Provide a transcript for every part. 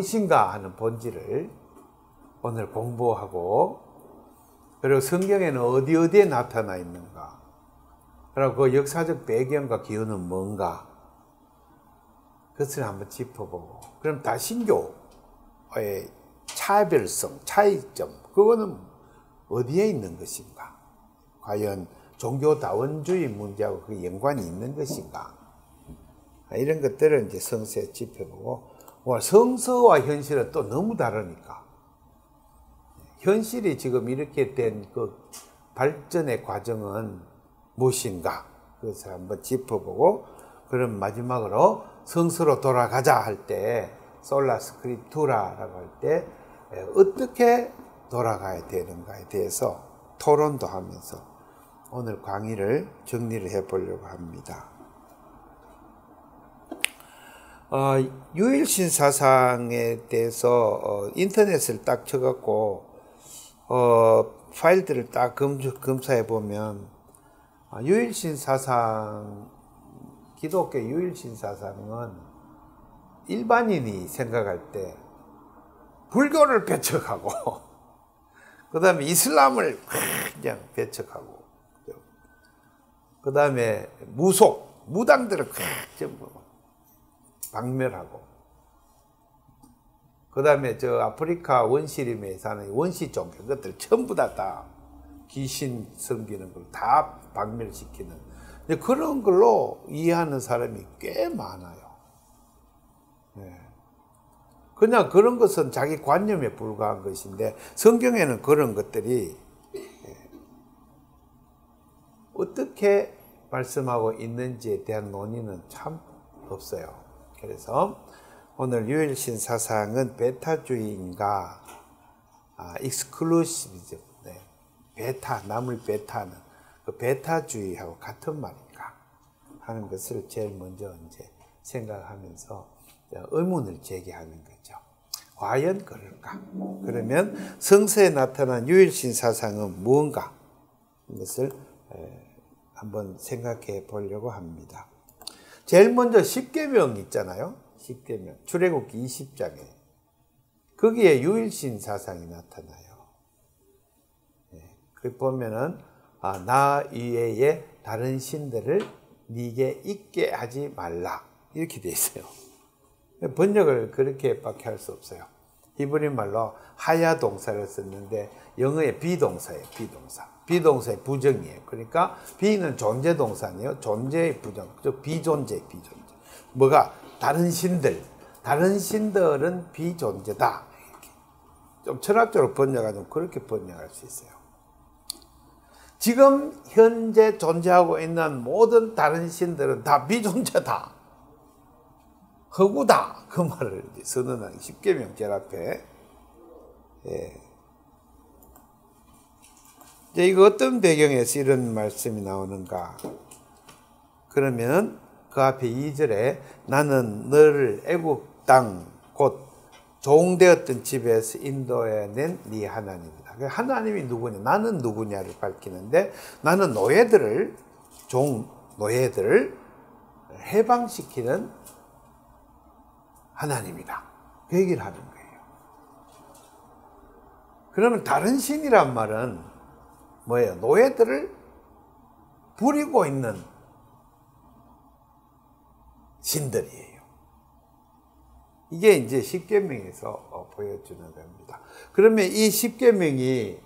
무엇인가 하는 본질을 오늘 공부하고, 그리고 성경에는 어디에 나타나 있는가, 그리고 그 역사적 배경과 기원은 뭔가, 그것을 한번 짚어보고, 그럼 다신교의 차별성, 차이점, 그거는 어디에 있는 것인가? 과연 종교다원주의 문제하고 그 연관이 있는 것인가? 이런 것들을 이제 성서에 짚어보고, 성서와 현실은 또 너무 다르니까, 현실이 지금 이렇게 된 그 발전의 과정은 무엇인가? 그것을 한번 짚어보고, 그럼 마지막으로 성서로 돌아가자 할 때, 솔라 스크립투라라고 할 때 어떻게 돌아가야 되는가에 대해서 토론도 하면서 오늘 강의를 정리를 해보려고 합니다. 유일신 사상에 대해서 인터넷을 딱 쳐갖고 파일들을 딱 검사해 보면 유일신 사상, 기독교 유일신 사상은 일반인이 생각할 때 불교를 배척하고 그 다음에 이슬람을 그냥 배척하고 그 다음에 무당들을 전부 박멸하고 그 다음에 저 아프리카 원시림에 사는 원시종 그것들 전부 다 귀신 섬기는 걸 다 박멸시키는 그런 걸로 이해하는 사람이 꽤 많아요. 그냥 그런 것은 자기 관념에 불과한 것인데 성경에는 그런 것들이 어떻게 말씀하고 있는지에 대한 논의는 참 없어요. 그래서 오늘 유일신 사상은 베타주의인가, 익스클루시비즘, 베타, 남을 베타는 그 베타주의하고 같은 말인가 하는 것을 제일 먼저 이제 생각하면서 의문을 제기하는 거죠. 과연 그럴까? 그러면 성서에 나타난 유일신 사상은 무언가? 이것을 한번 생각해 보려고 합니다. 제일 먼저 십계명 있잖아요. 십계명. 출애굽기 20장에. 거기에 유일신 사상이 나타나요. 그 보면은 나 이외에 다른 신들을 네게 있게 하지 말라. 이렇게 돼 있어요. 번역을 그렇게밖에 할 수 없어요. 히브리 말로 하야 동사를 썼는데 영어의 비동사예요. 비동사의 부정이에요. 그러니까 비는 존재 동사네요. 존재의 부정, 즉 비존재. 뭐가 다른 신들은 비존재다. 이렇게. 좀 철학적으로 번역하면 그렇게 번역할 수 있어요. 지금 현재 존재하고 있는 모든 다른 신들은 다 비존재다. 허구다. 그 말을 선언하기 십계명 제일 앞에. 이제 이거 어떤 배경에서 이런 말씀이 나오는가? 그러면 그 앞에 2절에 나는 너를 애굽 땅 곧 종되었던 집에서 인도해낸 네 하나님이다. 하나님이 누구냐? 나는 누구냐를 밝히는데 나는 노예들을 해방시키는 하나님이다. 그 얘기를 하는 거예요. 그러면 다른 신이란 말은 뭐예요? 노예들을 부리고 있는 신들이에요. 이게 이제 십계명에서 보여주는 겁니다. 그러면 이 십계명이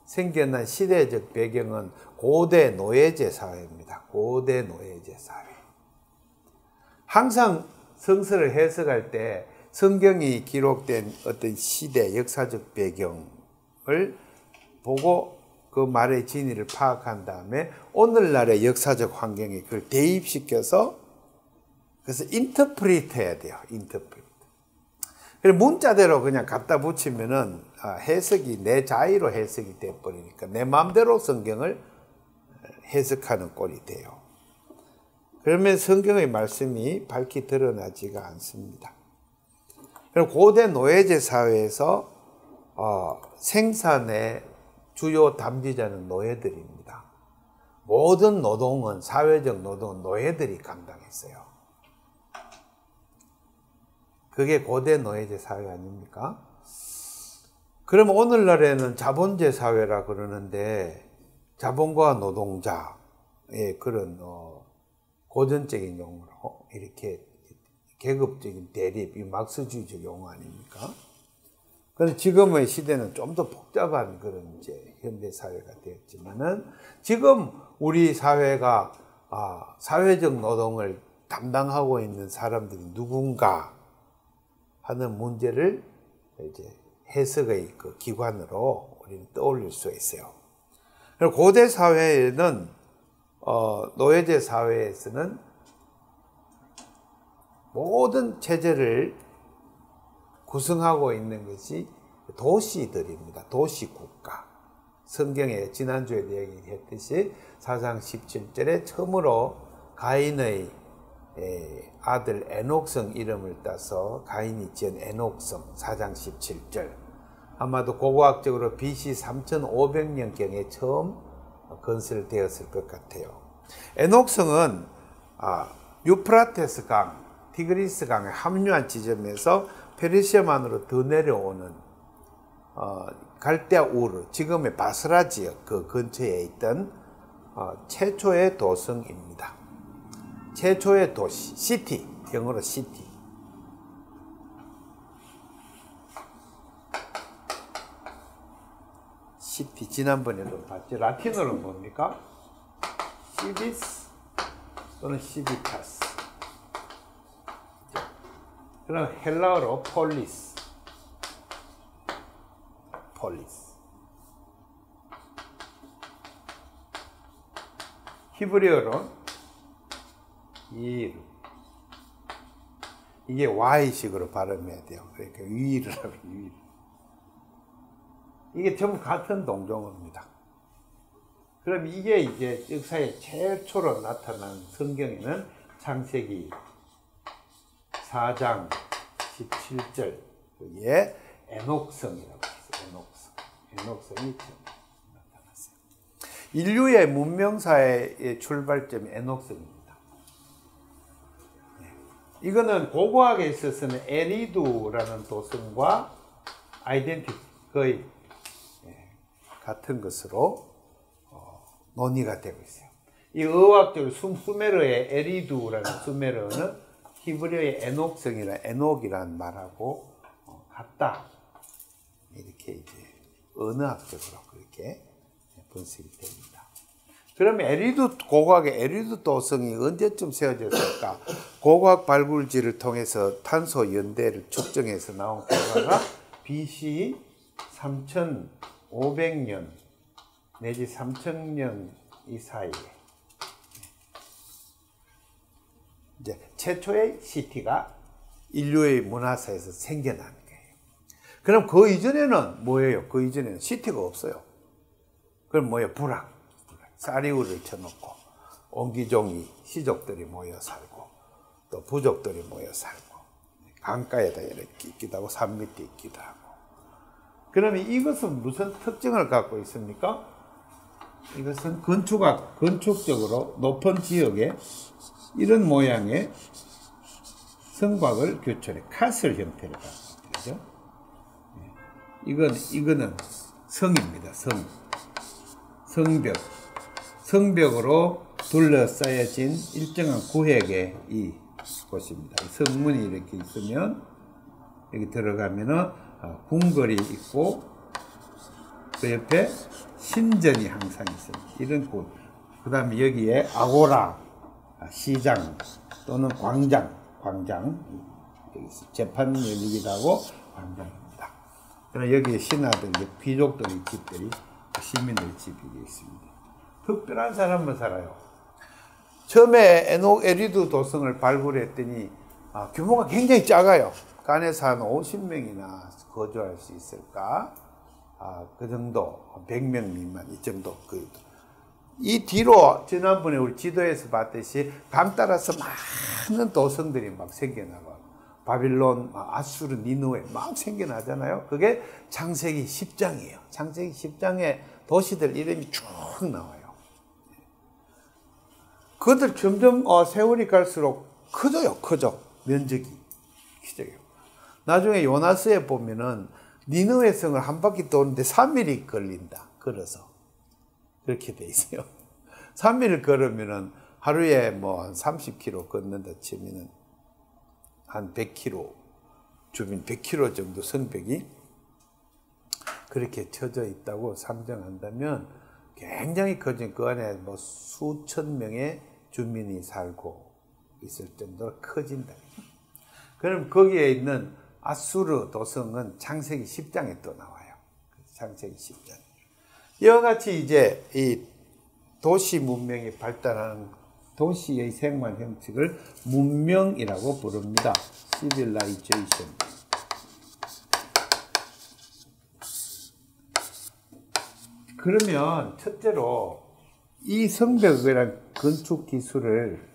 생겨난 시대적 배경은 고대 노예제 사회입니다. 고대 노예제 사회. 항상 성서를 해석할 때 성경이 기록된 어떤 시대, 역사적 배경을 보고 그 말의 진위를 파악한 다음에 오늘날의 역사적 환경에 그걸 대입시켜서 그래서 인터프리트 해야 돼요. 인터프리트. 그래서 문자대로 그냥 갖다 붙이면은 해석이 내 자의로 해석이 돼버리니까 내 마음대로 성경을 해석하는 꼴이 돼요. 그러면 성경의 말씀이 밝히 드러나지가 않습니다. 그리고 고대 노예제 사회에서 생산의 주요 담지자는 노예들입니다. 모든 노동은, 사회적 노동은 노예들이 감당했어요. 그게 고대 노예제 사회 아닙니까? 그러면 오늘날에는 자본제 사회라 그러는데 자본과 노동자의 그런 고전적인 용어로 이렇게 계급적인 대립, 이 막스주의적 용어 아닙니까? 그런데 지금의 시대는 좀 더 복잡한 그런 이제 현대 사회가 되었지만은 지금 우리 사회가 사회적 노동을 담당하고 있는 사람들이 누군가 하는 문제를 이제 해석의 그 기관으로 우리는 떠올릴 수 있어요. 고대 사회에는 노예제 사회에서는 모든 체제를 구성하고 있는 것이 도시들입니다. 도시국가. 성경에 지난주에 얘기했듯이 4장 17절에 처음으로 가인의 아들 에녹성 이름을 따서 가인이 지은 에녹성 4장 17절. 아마도 고고학적으로 BC 3500년경에 처음 건설되었을 것 같아요. 에녹성은 유프라테스 강, 티그리스 강에 합류한 지점에서 페르시아만으로 더 내려오는 갈대아 우르, 지금의 바스라 지역 그 근처에 있던 최초의 도성입니다. 최초의 도시, 시티, 영어로 시티. 시티, 지난번에도 봤죠. 라틴어로 뭡니까? 시비스 또는 시비타스. 그럼 헬라어로 폴리스. 히브리어로 이르. 이게 Y식으로 발음해야 돼요. 그러니까 위르라고 위르. 이게 전부 같은 동종어입니다. 그럼 이게 이제 역사에 최초로 나타난 성경에는 창세기 4장 17절에 에녹성이라고 했어요. 에녹성이 나타났어요. 인류의 문명사의 출발점이 에녹성입니다. 이거는 고고학에 있어서는 에리두라는 도성과 아이덴티티 거의 같은 것으로 논의가 되고 있어요. 이 의학적으로 수메르의 에리두라는 수메르어는 히브리어의 에녹성이나 에녹이라는 말하고 같다. 이렇게 이제 언어학적으로 그렇게 분석이 됩니다. 그러면 에리두 고고학의 에리두 도성이 언제쯤 세워졌을까? 고고학 발굴지를 통해서 탄소 연대를 측정해서 나온 결과가 BC 3500년 내지 3000년 이 사이에 이제 최초의 시티가 인류의 문화사에서 생겨나는 거예요. 그럼 그 이전에는 뭐예요? 그 이전에는 시티가 없어요. 그럼 뭐예요? 부락. 쌀이울을 쳐놓고 옹기종이 시족들이 모여 살고 또 부족들이 모여 살고 강가에다 이렇게 있기도 하고 산 밑에 있기도 하고. 그러면 이것은 무슨 특징을 갖고 있습니까? 이것은 건축적으로 높은 지역에 이런 모양의 성곽을 교촌해 카슬 형태를 갖고 있죠. 이거는 성입니다. 성벽. 성벽으로 둘러싸여진 일정한 구획의 이 곳입니다. 성문이 이렇게 있으면 여기 들어가면은 궁궐이 있고 그 옆에 신전이 항상 있습니다. 이런 곳. 그 다음에 여기에 아고라, 시장 또는 광장, 여기 재판이 열리기도 하고 광장입니다. 그럼 여기에 신하들, 귀족들의 집들이, 시민들의 집이 있습니다. 특별한 사람만 살아요. 처음에 에리두 도성을 발굴했더니 규모가 굉장히 작아요. 그 안에서 한 50명이나 거주할 수 있을까? 그 정도, 100명 미만, 이 정도. 이 뒤로, 지난번에 우리 지도에서 봤듯이 강 따라서 많은 도성들이 막 생겨나고, 바빌론, 아수르, 니누에 막 생겨나잖아요. 그게 창세기 10장이에요. 창세기 10장에 도시들 이름이 쭉 나와요. 그것들 점점 세월이 갈수록 커져요. 면적이. 나중에 요나스에 보면은 니느웨 성을 한 바퀴 도는데 3일이 걸린다. 걸어서. 그렇게 돼 있어요. 3일 걸으면은 하루에 뭐 한 30km 걷는다 치면은 한 100km, 주민 100km 정도 성벽이 그렇게 쳐져 있다고 상정한다면 굉장히 커진 그 안에 뭐 수천 명의 주민이 살고 있을 정도로 커진다. 그럼 거기에 있는 아수르 도성은 창세기 10장에 또 나와요. 창세기 10장. 이와 같이 이제 이 도시 문명이 발달하는 도시의 생활 형식을 문명이라고 부릅니다. civilization. 그러면 첫째로 이 성벽이란 건축 기술을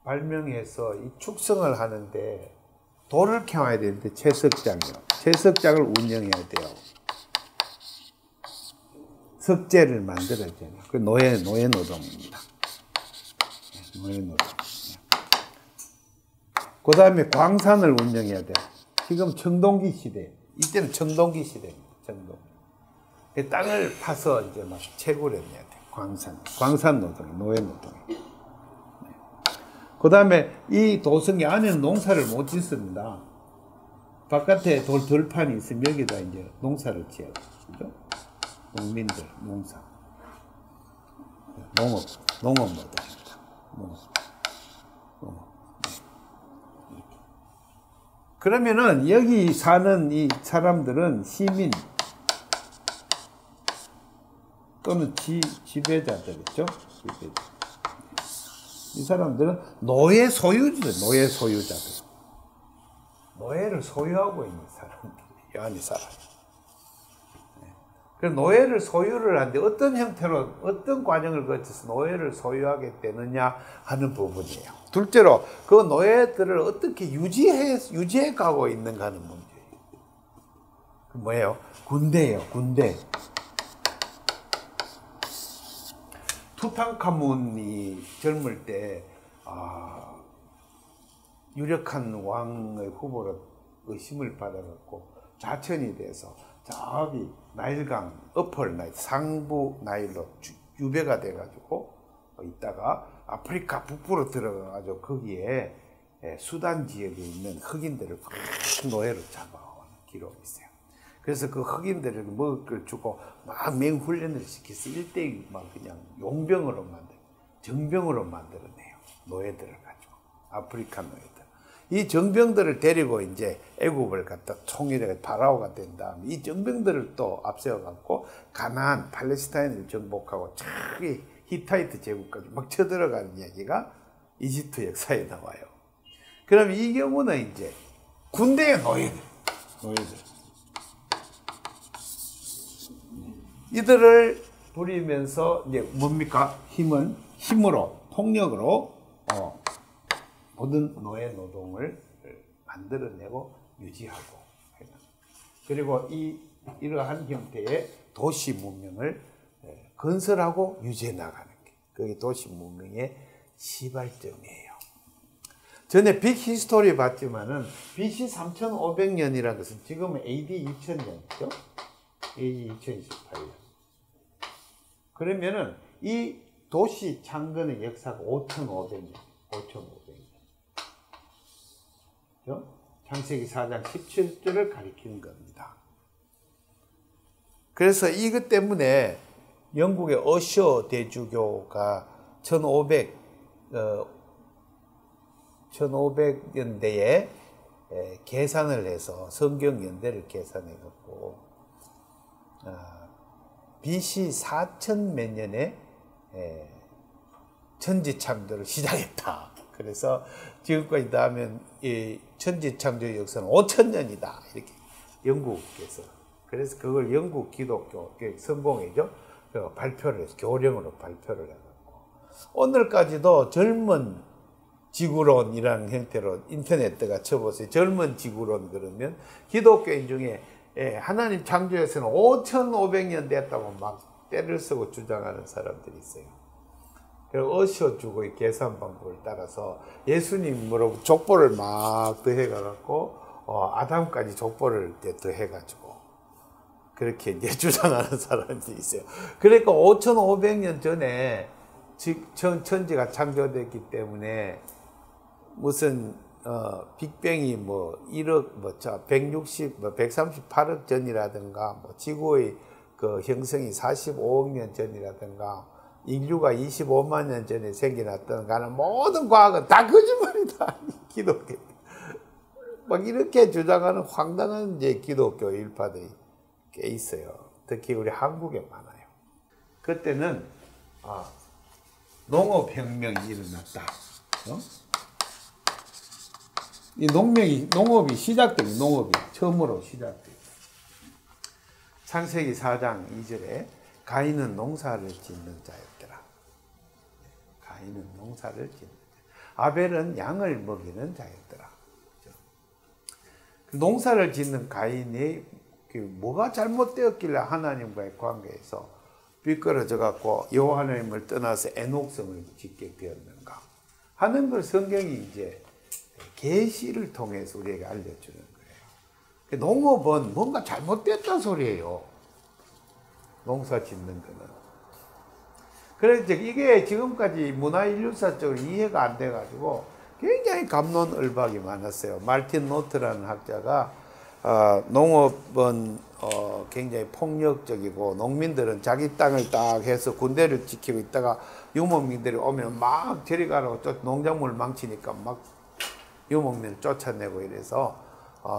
발명해서 이 축성을 하는데 돌을 캐와야 되는데 채석장이요. 채석장을 운영해야 돼요. 석재를 만들어야 돼요. 그 노예 노동입니다. 노예 노동. 그 다음에 광산을 운영해야 돼요. 지금 청동기 시대. 이때는 청동기 시대입니다. 청동. 땅을 파서 이제 막 채굴을 해야 돼요. 광산 노동, 노예 노동. 그 다음에 이 도성이 안에는 농사를 못 짓습니다. 바깥에 들판이 있으면 여기다 이제 농사를 지어야 되죠. 농민들, 농사. 농업 노동입니다. 농업. 그러면은 여기 사는 이 사람들은 시민 또는 지배자들이죠. 이 사람들은 노예 소유자들. 노예를 소유하고 있는 사람들이 이 안에 살아요. 그 노예를 소유를 하는데 어떤 형태로, 어떤 과정을 거쳐서 노예를 소유하게 되느냐 하는 부분이에요. 둘째로 그 노예들을 어떻게 유지해 가고 있는가 하는 문제예요. 그 뭐예요? 군대예요, 군대. 투탕카몬이 젊을 때 유력한 왕의 후보로 의심을 받아갖고 좌천이 돼서 저기 나일강, 어펄 나일, 상부 나일로 유배가 돼가지고 있다가 아프리카 북부로 들어가가지고 거기에 수단 지역에 있는 흑인들을 노예로 잡아오는 기록이 있어요. 그래서 그 흑인들을 먹을 걸 주고 막 맹훈련을 시켜서 1대1 막 그냥 정병으로 만들어내요. 노예들을 가지고. 아프리카 노예들. 이 정병들을 데리고 이제 애굽을 갖다 통일해 파라오가 된 다음에 이 정병들을 또 앞세워 갖고 가나안, 팔레스타인을 정복하고 저기 히타이트 제국까지 막 쳐들어가는 이야기가 이집트 역사에 나와요. 그럼 이 경우는 이제 군대의 노예들. 이들을 부리면서 이제 뭡니까? 힘으로, 폭력으로 모든 노예 노동을 만들어내고 유지하고, 그리고 이러한 형태의 도시 문명을 건설하고 유지해 나가는 게 그게 도시 문명의 시발점이에요. 전에 빅 히스토리 봤지만은 BC 3500년이라는 것은 지금은 AD 2000년이죠. AD 2028년. 그러면은 이 도시 창건의 역사가 5500년. 창세기 4장 17절을 가리키는 겁니다. 그래서 이것 때문에 영국의 어셔 대주교가 1500년대에 계산을 해서 성경 연대를 계산해 갖고 BC 4000 몇 년에 천지창조를 시작했다. 그래서 지금까지 다 하면 이 천지창조 역사는 5000년이다. 이렇게 영국에서. 그래서 그걸 영국 기독교 성공회죠. 발표를 해서 교령으로 발표를 해갖고 오늘까지도 젊은 지구론이라는 형태로 인터넷에다가 쳐보세요. 젊은 지구론 그러면 기독교인 중에 하나님 창조에서는 5500년 됐다고 막 때를 쓰고 주장하는 사람들이 있어요. 어셔주고 이 계산 방법을 따라서 예수님으로 족보를 막 더해가지고 아담까지 족보를 더해가지고 그렇게 이제 주장하는 사람이 있어요. 그러니까 5,500년 전에 천지가 창조됐기 때문에 무슨 빅뱅이 뭐 1억 138억 전이라든가 뭐 지구의 그 형성이 45억 년 전이라든가 인류가 25만 년 전에 생겨났다든가 하는 모든 과학은 다 거짓말이다. 기독교. 막 이렇게 주장하는 황당한 이제 기독교 일파들이 꽤 있어요. 특히 우리 한국에 많아요. 그때는 농업혁명이 일어났다. 이 농업이 시작된 농업이 처음으로 시작된. 창세기 4장 2절에 가인은 농사를 짓는 자였더라. 가인은 농사를 짓는 자. 아벨은 양을 먹이는 자였더라. 농사를 짓는 가인이 뭐가 잘못되었길래 하나님과의 관계에서 비끄러져 갖고 여호와 하나님을 떠나서 애녹성을 짓게 되었는가 하는 걸 성경이 이제 계시를 통해서 우리에게 알려주는 거예요. 농업은 뭔가 잘못됐다는 소리예요. 농사 짓는 거는. 그래서 이게 지금까지 문화인류사적으로 이해가 안 돼가지고 굉장히 갑론을박이 많았어요. 말틴 노트라는 학자가 농업은 굉장히 폭력적이고 농민들은 자기 땅을 딱 해서 군대를 지키고 있다가 유목민들이 오면 막 저리 가라고 농작물 망치니까 막 유목민을 쫓아내고 이래서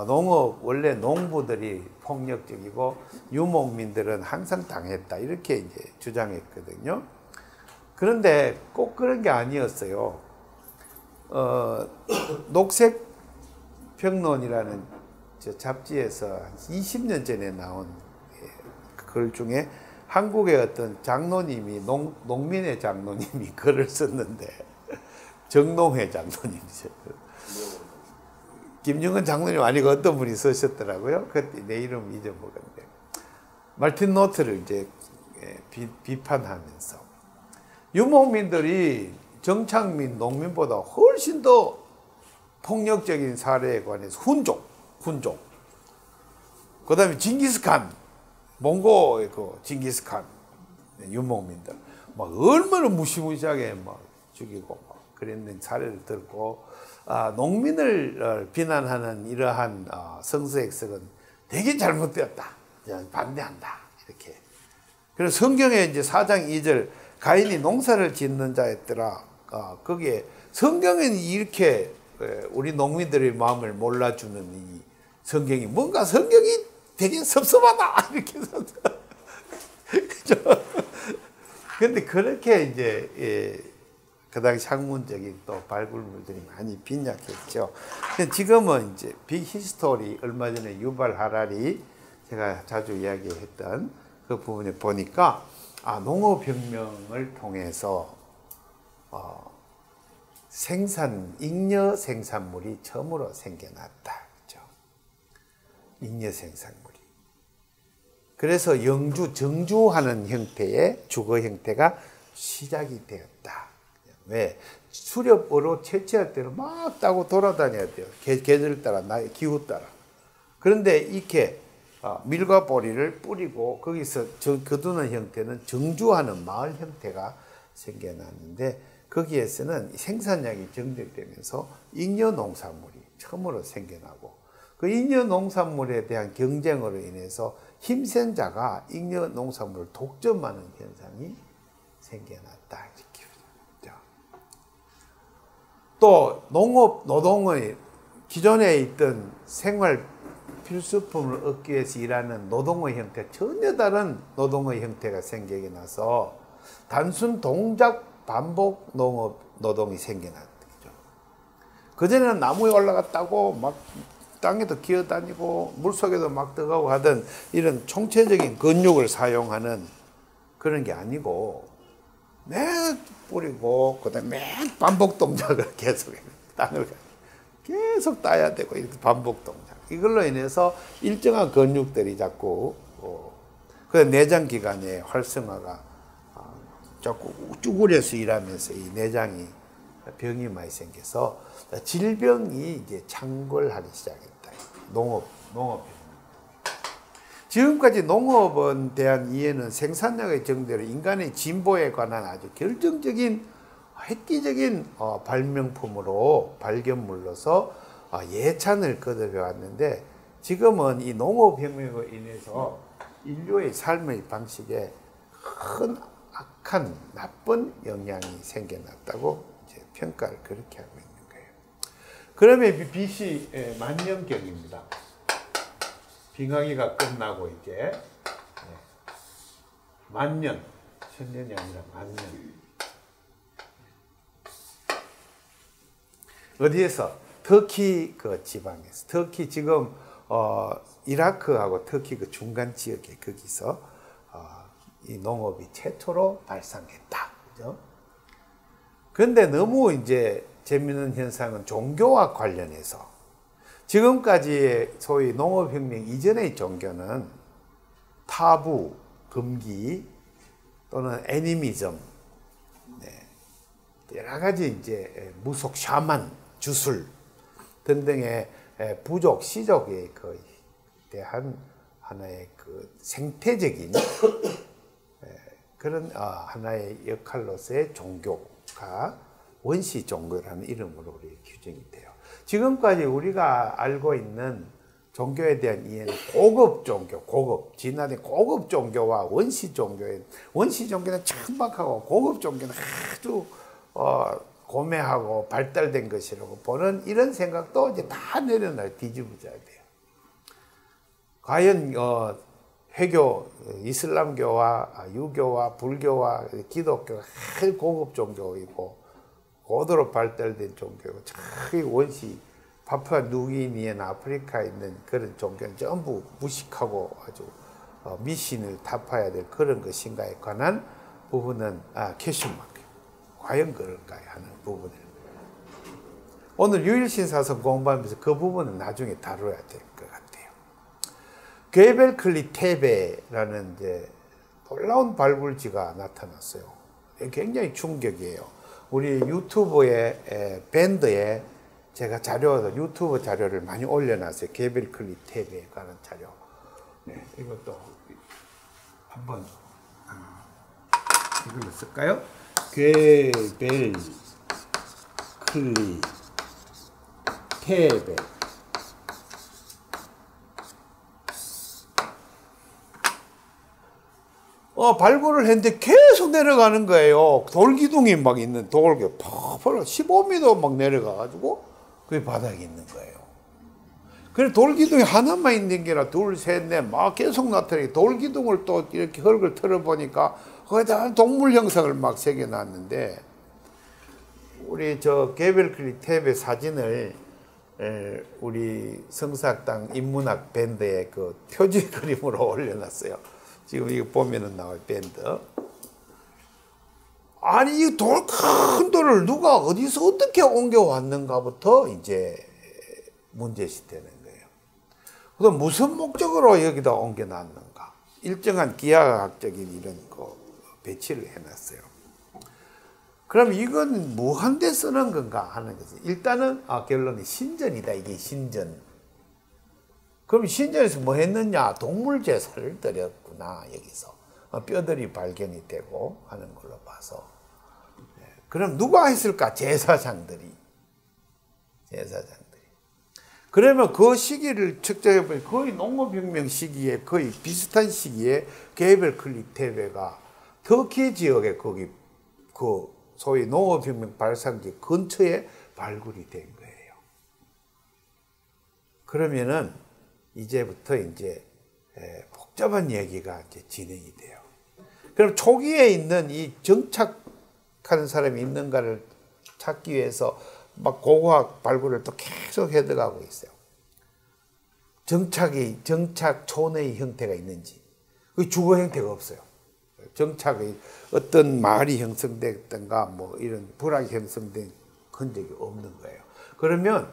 농업 원래 농부들이 폭력적이고 유목민들은 항상 당했다 이렇게 이제 주장했거든요. 그런데 꼭 그런 게 아니었어요. 녹색평론이라는 잡지에서 20년 전에 나온 글 중에 한국의 어떤 장로님이 농민의 장로님이 글을 썼는데 정농회 장로님이죠. 김정은 장로님 아니고 어떤 분이 쓰셨더라고요. 그때 내 이름 잊어먹었는데 말틴 노트를 이제 비판하면서 유목민들이 정착민 농민보다 훨씬 더 폭력적인 사례에 관해서 훈족, 그 다음에 징기스칸, 몽고의 그 징기스칸 유목민들 막 얼마나 무시무시하게 막 죽이고 막 그랬는 사례를 듣고 농민을 비난하는 이러한 성서액석은 되게 잘못되었다, 반대한다 이렇게. 그래서 성경에 이제 4장 2절 가인이 농사를 짓는 자였더라. 거기에 성경에는 이렇게 우리 농민들의 마음을 몰라주는 이 성경이 뭔가 성경이 되게 섭섭하다 이렇게 그죠? 근데 그렇게 이제 그 당시 학문적인 또 발굴물들이 많이 빈약했죠. 지금은 이제 빅히스토리 얼마 전에 유발 하라리 제가 자주 이야기했던 그 부분에 보니까 농업혁명을 통해서 잉여 생산물이 처음으로 생겨났다. 그렇죠? 잉여 생산물이. 그래서 정주하는 형태의 주거 형태가 시작이 되었다. 왜? 수렵으로 채취할 때는 막 따고 돌아다녀야 돼요. 계절 따라, 기후 따라. 그런데 이렇게 밀과 보리를 뿌리고 거기서 거두는 형태는 정주하는 마을 형태가 생겨났는데 거기에서는 생산량이 정적되면서 잉여 농산물이 처음으로 생겨나고 그 잉여 농산물에 대한 경쟁으로 인해서 힘센 자가 잉여 농산물을 독점하는 현상이 생겨났다. 이렇게. 또 농업 노동의 기존에 있던 생활 필수품을 얻기 위해서 일하는 노동의 형태, 전혀 다른 노동의 형태가 생기게 나서 단순 동작 반복 노동이 생겨났죠. 그전에는 나무에 올라갔다고 막 땅에도 기어다니고 물속에도 막 들어가고 하던 이런 총체적인 근육을 사용하는 그런 게 아니고 매 뿌리고 그다음에 매 반복 동작을 계속해요. 땅을 계속 따야 되고 이렇게 반복 동작. 이걸로 인해서 일정한 근육들이 자꾸 그 내장 기관의 활성화가 자꾸 쭈그려서 일하면서 이 내장이 병이 많이 생겨서 질병이 이제 창궐하기 시작했다. 농업. 지금까지 농업에 대한 이해는 생산량의 정대로 인간의 진보에 관한 아주 결정적인 획기적인 발견물로서 예찬을 거듭해 왔는데, 지금은 이 농업혁명으로 인해서 인류의 삶의 방식에 큰 악한 나쁜 영향이 생겨났다고 이제 평가를 그렇게 하고 있는 거예요. 그러면 BC 만년경입니다. 빙하기가 끝나고 이제 만년, 천년이 아니라 만년. 어디에서? 터키 그 지방에서. 터키 지금 이라크하고 터키 그 중간 지역에 거기서 이 농업이 최초로 발상했다. 그죠? 그런데 너무 이제 재미있는 현상은 종교와 관련해서 지금까지의 소위 농업혁명 이전의 종교는 타부, 금기 또는 애니미즘, 여러 가지 이제 무속 샤만, 주술 등등의 부족, 시족에 대한 하나의 그 생태적인 그런 하나의 역할로서의 종교가 원시 종교라는 이름으로 우리 규정이 돼요. 지금까지 우리가 알고 있는 종교에 대한 이해는 고급 종교, 진화된 고급 종교와 원시 종교는 천박하고 고급 종교는 아주 고매하고 발달된 것이라고 보는 이런 생각도 이제 다 내려놔 뒤집어져야 돼요. 과연 회교, 이슬람교와 유교와 불교와 기독교가 아주 고급 종교이고 고도로 발달된 종교고, 저기 원시 파푸아 뉴기니아나 아프리카에 있는 그런 종교는 전부 무식하고 아주 미신을 타파해야 될 그런 것인가에 관한 부분은 퀘스천 마크. 과연 그럴까요? 하는 부분을 오늘 유일신사성 공부하면서 그 부분은 나중에 다뤄야 될 것 같아요. 괴벨클리 테베라는 이제 놀라운 발굴지가 나타났어요. 굉장히 충격이에요. 우리 유튜브에 밴드에 제가 유튜브 자료를 많이 올려놨어요. 괴벨클리 테베에 관한 자료. 이것도 한번 이걸로 쓸까요? 괴벨클리 테베. 발굴을 했는데 계속 내려가는 거예요. 돌기둥이 막 있는 돌기, 15m 막 내려가가지고 그게 바닥에 있는 거예요. 그래 돌기둥이 하나만 있는 게 아니라 둘, 셋, 넷 막 계속 나타나게 돌기둥을 또 이렇게 흙을 털어보니까 거기다 동물 형상을 막 새겨놨는데, 우리 저 괴벨클리 테베 사진을 우리 성사학당 인문학 밴드의 그 표지 그림으로 올려놨어요. 지금 이거 보면은 나올 밴드. 아니 이 큰 돌을 누가 어디서 어떻게 옮겨왔는가부터 이제 문제시되는 거예요. 그럼 무슨 목적으로 여기다 옮겨놨는가? 일정한 기하학적인 이런 거 배치를 해놨어요. 그럼 이건 무한대 쓰는 건가 하는 것은 일단은 결론이 신전이다. 이게 신전. 그럼 신전에서 뭐 했느냐? 동물 제사를 드렸구나. 여기서 뼈들이 발견이 되고 하는 걸로 봐서. 그럼 누가 했을까? 제사장들이. 그러면 그 시기를 측정해보면 거의 농업혁명 시기에 거의 비슷한 시기에 괴벨클리 테베가 터키 지역에 거기 그 소위 농업혁명 발상지 근처에 발굴이 된 거예요. 그러면은 이제부터 이제 복잡한 얘기가 이제 진행이 돼요. 그럼 초기에 있는 이 정착하는 사람이 있는가를 찾기 위해서 막 고고학 발굴을 또 계속 해들어가고 있어요. 정착촌의 형태가 있는지, 그 주거 형태가 없어요. 정착의 어떤 마을이 형성됐던가 뭐 이런 불악이 형성된 흔적이 없는 거예요. 그러면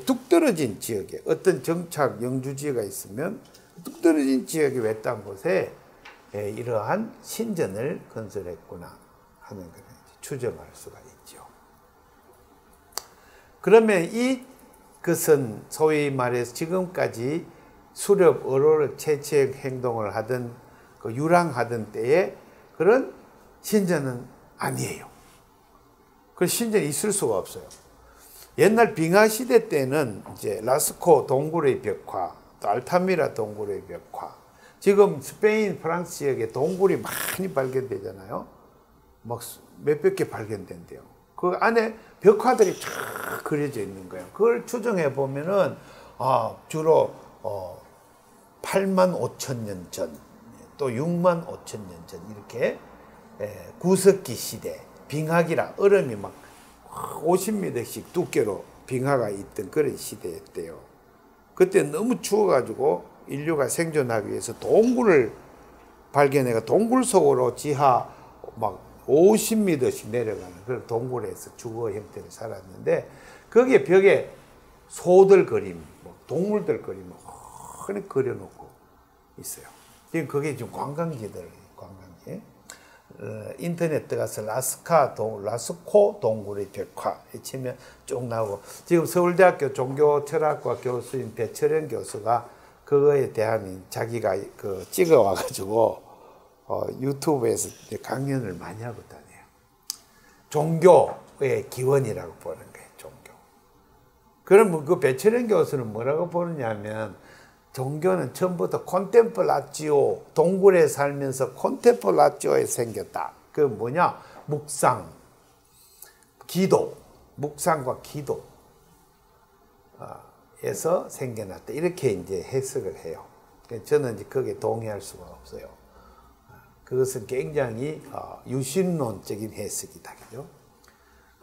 뚝 떨어진 지역에 어떤 정착 영주지가 있으면 뚝 떨어진 지역의 외딴 곳에 이러한 신전을 건설했구나 하는 걸 추정할 수가 있죠. 그러면 이것은 소위 말해서 지금까지 수렵 어로를 채취 행동을 하던 그 유랑하던 때에 그런 신전은 아니에요. 그 신전이 있을 수가 없어요. 옛날 빙하 시대 때는 이제 라스코 동굴의 벽화, 또 알타미라 동굴의 벽화, 지금 스페인, 프랑스 지역에 동굴이 많이 발견되잖아요. 막 몇백 개 발견된대요. 그 안에 벽화들이 쫙 그려져 있는 거예요. 그걸 추정해 보면은 주로 8만 5천 년 전, 또 6만 5천 년 전 이렇게 구석기 시대, 빙하기라 얼음이 막 50m씩 두께로 빙하가 있던 그런 시대였대요. 그때 너무 추워가지고 인류가 생존하기 위해서 동굴을 발견해가 동굴 속으로 지하 막 50m씩 내려가는 그런 동굴에서 주거 형태로 살았는데 거기에 벽에 소들 그림, 동물들 그림 흔히 그려놓고 있어요. 지금 그게 지금 관광지. 인터넷 들어가서 라스코 동굴의 벽화 치면 쭉 나오고, 지금 서울대학교 종교철학과 교수인 배철현 교수가 그거에 대한 자기가 그 찍어 와가지고 유튜브에서 강연을 많이 하고 다녀요. 종교의 기원이라고 보는 거예요. 종교. 그러면 그 배철현 교수는 뭐라고 보느냐면, 종교는 처음부터 콘템플라치오, 동굴에 살면서 콘템플라치오에 생겼다. 그 뭐냐? 묵상, 기도, 묵상과 기도에서 생겨났다. 이렇게 이제 해석을 해요. 저는 이제 거기에 동의할 수가 없어요. 그것은 굉장히 유신론적인 해석이다. 그죠?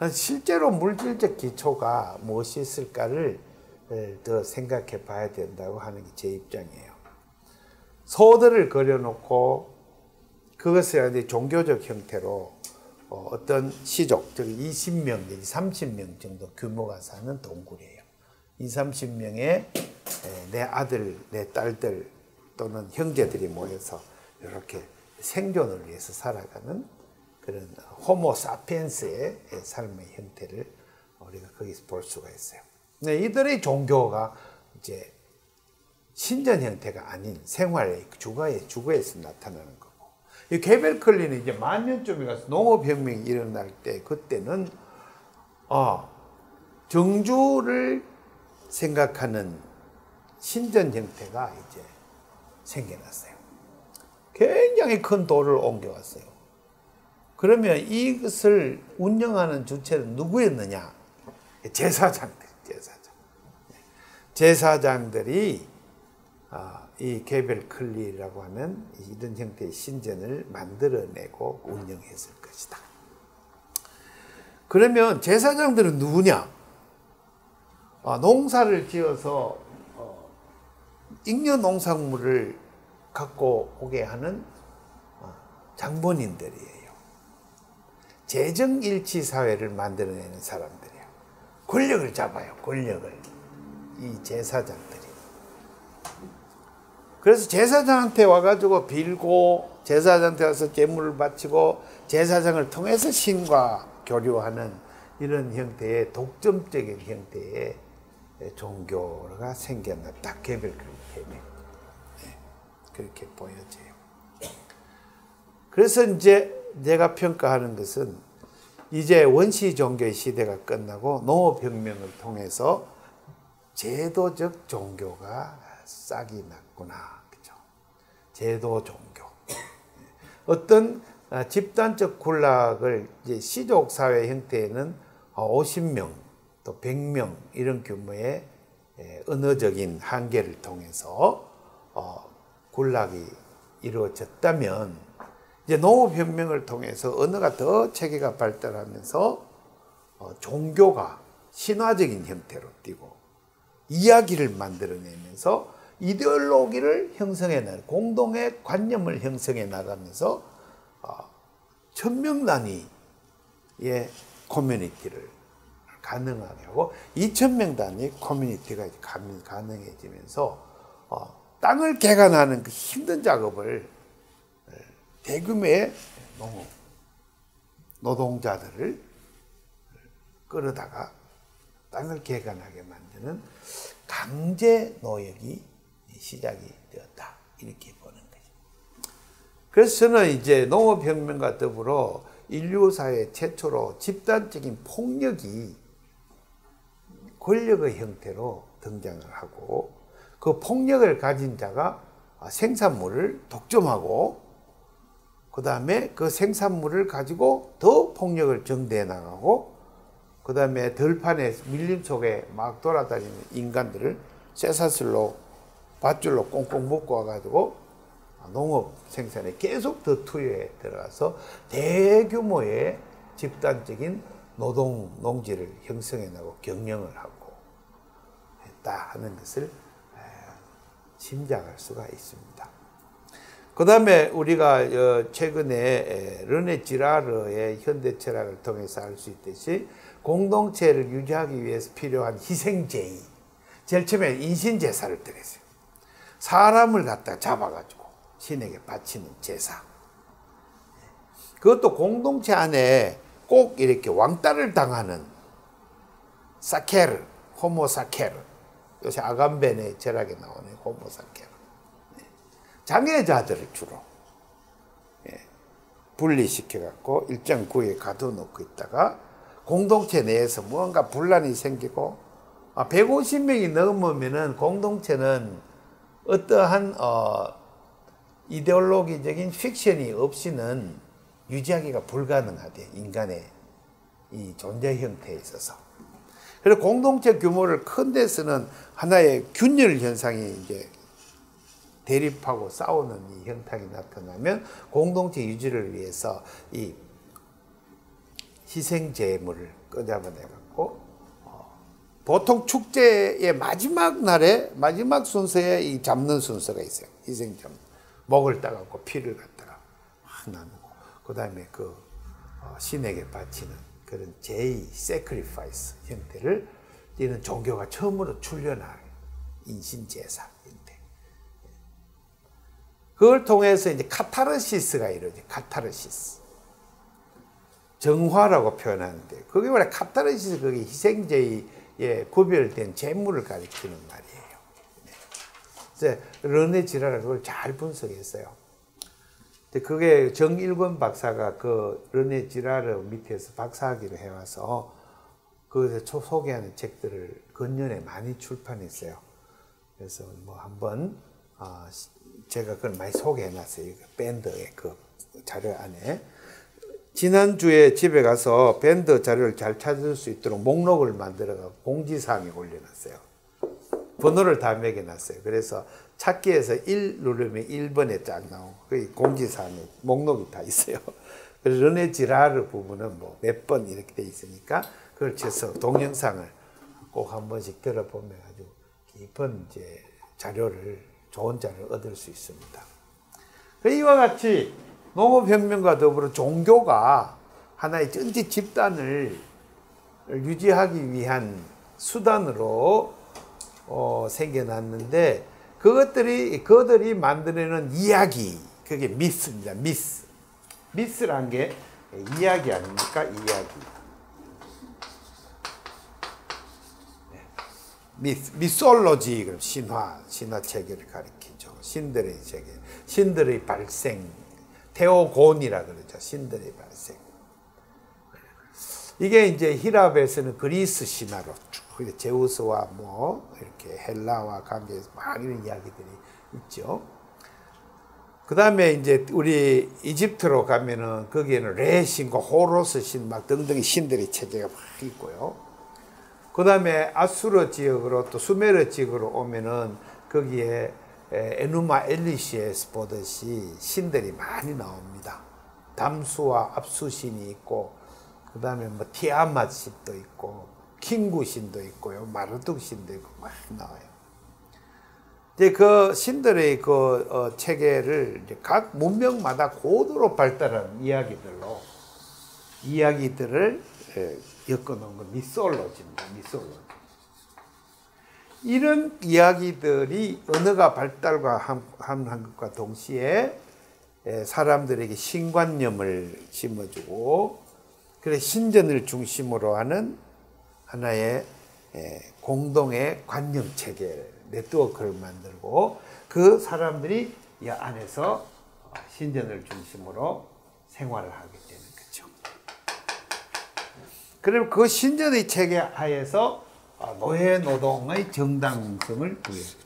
실제로 물질적 기초가 무엇이 있을까를 더 생각해 봐야 된다고 하는 게 제 입장이에요. 소들을 그려놓고 그것을 이제 종교적 형태로 어떤 시족, 즉 20명 내지 30명 정도 규모가 사는 동굴이에요. 30명의 내 아들, 내 딸들 또는 형제들이 모여서 이렇게 생존을 위해서 살아가는 그런 호모 사피엔스의 삶의 형태를 우리가 거기서 볼 수가 있어요. 네, 이들의 종교가 이제 신전 형태가 아닌 생활의 주거에서 나타나는 거고, 이 게벨클리는 이제 만 년쯤에 가서 농업혁명이 일어날 때, 그때는 정주를 생각하는 신전 형태가 이제 생겨났어요. 굉장히 큰 돌을 옮겨왔어요. 그러면 이것을 운영하는 주체는 누구였느냐? 제사장들이 이 게벨클리라고 하는 이런 형태의 신전을 만들어내고 운영했을 것이다. 그러면 제사장들은 누구냐? 농사를 지어서 잉여 농산물을 갖고 오게 하는 장본인들이에요. 재정일치 사회를 만들어내는 사람들이에요. 권력을 잡아요. 권력을. 이 제사장들이. 그래서 제사장한테 와가지고 빌고, 제사장한테 와서 제물을 바치고, 제사장을 통해서 신과 교류하는 이런 형태의 독점적인 형태의 종교가 생겨났다. 게벨클리. 그렇게 보여져요. 그래서 이제 내가 평가하는 것은, 이제 원시 종교의 시대가 끝나고 농업혁명을 통해서 제도적 종교가 싹이 났구나. 그죠? 제도 종교. 어떤 집단적 군락을 이제 시족 사회 형태에는 50명 또 100명 이런 규모의 언어적인 한계를 통해서 군락이 이루어졌다면, 이제 농업혁명을 통해서 언어가 더 체계가 발달하면서 종교가 신화적인 형태로 띄고 이야기를 만들어내면서 이데올로기를 형성해 나가는, 공동의 관념을 형성해 나가면서 천명 단위의 커뮤니티를 가능하게 하고 2,000명 단위의 커뮤니티가 가능해지면서 땅을 개간하는 그 힘든 작업을 대규모의 농업, 노동자들을 끌어다가 땅을 개간하게 만드는 강제 노역이 시작이 되었다. 이렇게 보는 거죠. 그래서 저는 이제 농업혁명과 더불어 인류사회 최초로 집단적인 폭력이 권력의 형태로 등장을 하고 그 폭력을 가진 자가 생산물을 독점하고 그 다음에 그 생산물을 가지고 더 폭력을 정대해 나가고 그 다음에 들판에 밀림 속에 막 돌아다니는 인간들을 쇠사슬로 밧줄로 꽁꽁 묶고 와가지고 농업 생산에 계속 더 투여에 들어가서 대규모의 집단적인 노동 농지를 형성해 나고 경영을 하고 했다 하는 것을 짐작할 수가 있습니다. 그 다음에 우리가 최근에 르네 지라르의 현대 철학을 통해서 알 수 있듯이 공동체를 유지하기 위해서 필요한 희생제의, 제일 처음에 인신제사를 드렸어요. 사람을 갖다 잡아가지고 신에게 바치는 제사. 그것도 공동체 안에 꼭 이렇게 왕따를 당하는 사케르, 호모 사케르. 요새 아감벤의 철학에 나오는 호모 사케르. 장애자들을 주로 분리시켜갖고 일정 구에 가둬놓고 있다가 공동체 내에서 무언가 분란이 생기고 150명이 넘으면은 공동체는 어떠한 이데올로기적인 픽션이 없이는 유지하기가 불가능하대. 인간의 이 존재 형태에 있어서. 그래서 공동체 규모를 큰 데서는 하나의 균열 현상이 이제 대립하고 싸우는 이 현상이 나타나면 공동체 유지를 위해서 이 희생제물을 꺼잡아내갖고 보통 축제의 마지막 날에 마지막 순서에 이 잡는 순서가 있어요. 희생제물. 목을 따갖고 피를 갖다가 나누고 그 다음에 그 신에게 바치는 그런 제의, sacrifice 형태를 이런 종교가 처음으로 출현한 인신제사 형태. 그걸 통해서 이제 카타르시스가 이루어져. 카타르시스. 정화라고 표현하는데 그게 원래 카타르시스 그게 희생제의 구별된 제물을 가리키는 말이에요. 그래서 르네 지라르가 그걸 잘 분석했어요. 근데 그게 정일권 박사가 그 르네 지라르 밑에서 박사학위를 해와서 그것에 소개하는 책들을 근년에 많이 출판했어요. 그래서 뭐 한번 제가 그걸 많이 소개해놨어요. 밴드의 그 자료 안에. 지난주에 집에 가서 밴드 자료를 잘 찾을 수 있도록 목록을 만들어서 공지사항에 올려놨어요. 번호를 다 매겨놨어요. 그래서 찾기에서 1 누르면 1번에 쫙 나오고 그 공지사항에 목록이 다 있어요. 그래서 르네 지라르 부분은 뭐 몇 번 이렇게 돼 있으니까 그걸 쳐서 동영상을 꼭 한 번씩 들어보면 아주 깊은 이제 좋은 자료를 얻을 수 있습니다. 이와 같이 농업혁명과 더불어 종교가 하나의 전체 집단을 유지하기 위한 수단으로 생겨났는데 그들이 만들어내는 이야기, 그게 미스입니다. 미스란 게 이야기 아닙니까? 이야기. 미솔로지, 그럼 신화 체계를 가리키죠. 신들의 세계, 신들의 발생, 테오곤이라 그러죠. 신들의 발생. 이게 이제 히랍에서는 그리스 신화로 쭉 제우스와 뭐 이렇게 헬라와 관계해서 막 이런 이야기들이 있죠. 그 다음에 이제 우리 이집트로 가면은 거기에는 레 신과 호로스 신 막 등등의 신들의 체제가 막 있고요. 그 다음에 아수르 지역으로 또 수메르 지역으로 오면은 거기에 에누마 엘리시에서 보듯이 신들이 많이 나옵니다. 담수와 압수신이 있고, 그 다음에 뭐 티아맛 신도 있고, 킹구 신도 있고요, 마르둑 신도 있고 막 나와요. 이제 그 신들의 그 체계를 이제 각 문명마다 고도로 발달한 이야기들을 엮어놓은 건 미솔로지입니다. 미솔로지. 이런 이야기들이 언어가 발달과 한 것과 동시에 사람들에게 신관념을 심어주고 그래 신전을 중심으로 하는 하나의 공동의 관념 체계 네트워크를 만들고 그 사람들이 이 안에서 신전을 중심으로 생활을 하게 되는 거죠. 그럼 그 신전의 체계 하에서 노예 노동의 정당성을 부여해요.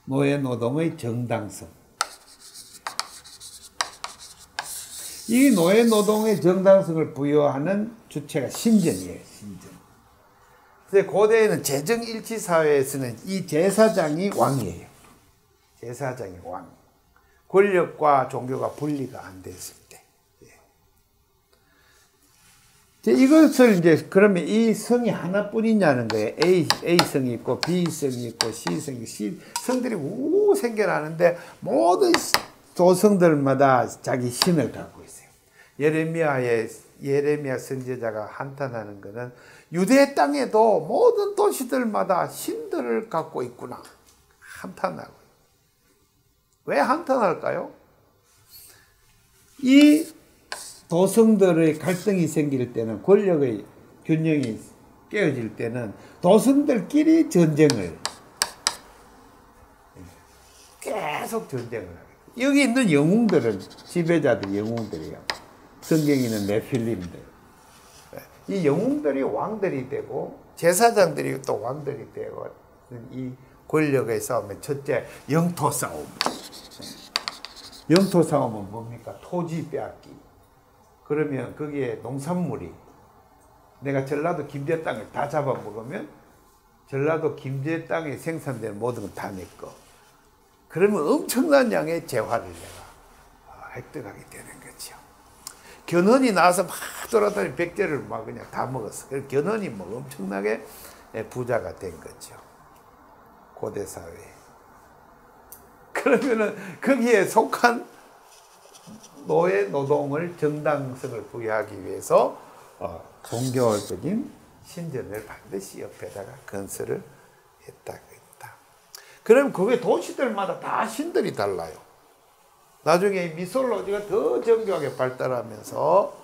노예 노동의 정당성. 이 노예 노동의 정당성을 부여하는 주체가 신전이에요. 신전. 그래서 고대에는 재정일치 사회에서는 이 제사장이 왕이에요. 제사장이 왕. 권력과 종교가 분리가 안 됐을 때. 이것을 이제 그러면 이 성이 하나뿐이냐는 거예요. A 성이 있고 B 성이 있고 C 성이 C 성들이 우 생겨나는데 모든 도성들마다 자기 신을 갖고 있어요. 예레미야 선지자가 한탄하는 것은 유대 땅에도 모든 도시들마다 신들을 갖고 있구나. 한탄하고. 왜 한탄할까요? 이 도성들의 갈등이 생길 때는 권력의 균형이 깨어질 때는 도성들끼리 전쟁을 계속 전쟁을 하게. 여기 있는 영웅들은 지배자들 영웅들이에요. 성경에 있는 네필림들. 이 영웅들이 왕들이 되고 제사장들이 또 왕들이 되고 이 권력의 싸움은 첫째 영토 싸움. 영토 싸움은 뭡니까? 토지 빼앗기. 그러면 거기에 농산물이 내가 전라도 김제 땅을 다 잡아먹으면 전라도 김제 땅에 생산되는 모든 건 다 내 거. 그러면 엄청난 양의 재화를 내가 획득하게 되는 거죠. 견훤이 나와서 막 돌아다니 백제를 막 그냥 다 먹었어. 그래서 견훤이 뭐 엄청나게 부자가 된 거죠. 고대 사회에. 그러면은 거기에 속한 노예 노동을 정당성을 부여하기 위해서 종교적인 신전을 반드시 옆에다가 건설을 했다고 했다. 그럼 그게 도시들마다 다 신들이 달라요. 나중에 미솔로지가 더 정교하게 발달하면서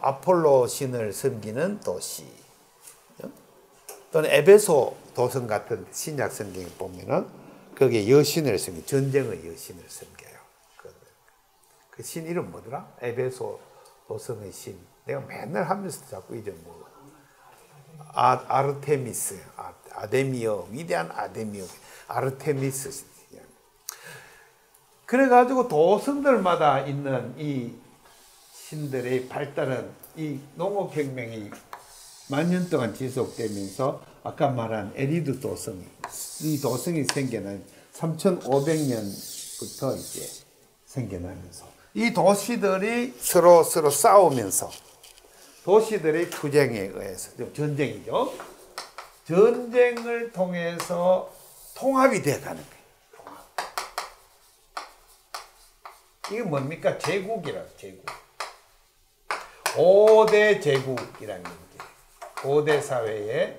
아폴로 신을 섬기는 도시 또는 에베소 도성 같은 신약 성경에 보면은 거기에 여신을 섬기 전쟁의 여신을 섬겨요. 그 신 이름 뭐더라? 에베소 도성의 신. 내가 맨날 하면서 자꾸 잊어먹어. 아르테미스, 아데미오, 위대한 아데미오, 아르테미스. 그래가지고 도성들마다 있는 이 신들의 발달은 이 농업혁명이 만년 동안 지속되면서 아까 말한 에리드 도성이, 이 도성이 생겨난 3500년부터 이제 생겨나면서 이 도시들이 서로 싸우면서 도시들의 투쟁에 의해서 전쟁이죠. 전쟁을 통해서 통합이 돼가는 거예요. 통합. 이게 뭡니까? 제국이라고 제국. 5대 제국이라는 게 고대 사회의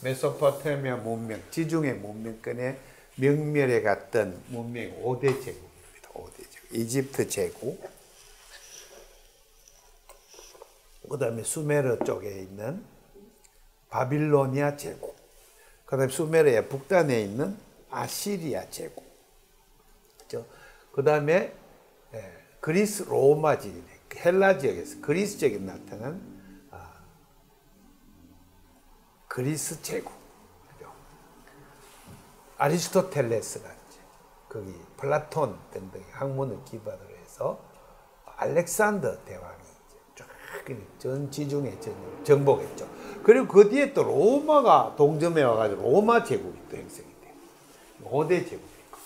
메소포타미아 문명, 지중해 문명권의 명멸에 갔던 문명이 5대 제국입니다. 5대 제국. 이집트 제국, 그 다음에 수메르 쪽에 있는 바빌로니아 제국, 그 다음에 수메르의 북단에 있는 아시리아 제국, 그 다음에 그리스 로마 지역, 헬라 지역에서 그리스 지역에 나타난 그리스 제국, 아리스토텔레스가 거기 플라톤 등등의 학문을 기반으로 해서 알렉산더 대왕이 쫙 전 지중해 정복했죠. 그리고 그 뒤에 또 로마가 동점해 와가지고 로마 제국이 또 형성이 돼요. 5대 제국이고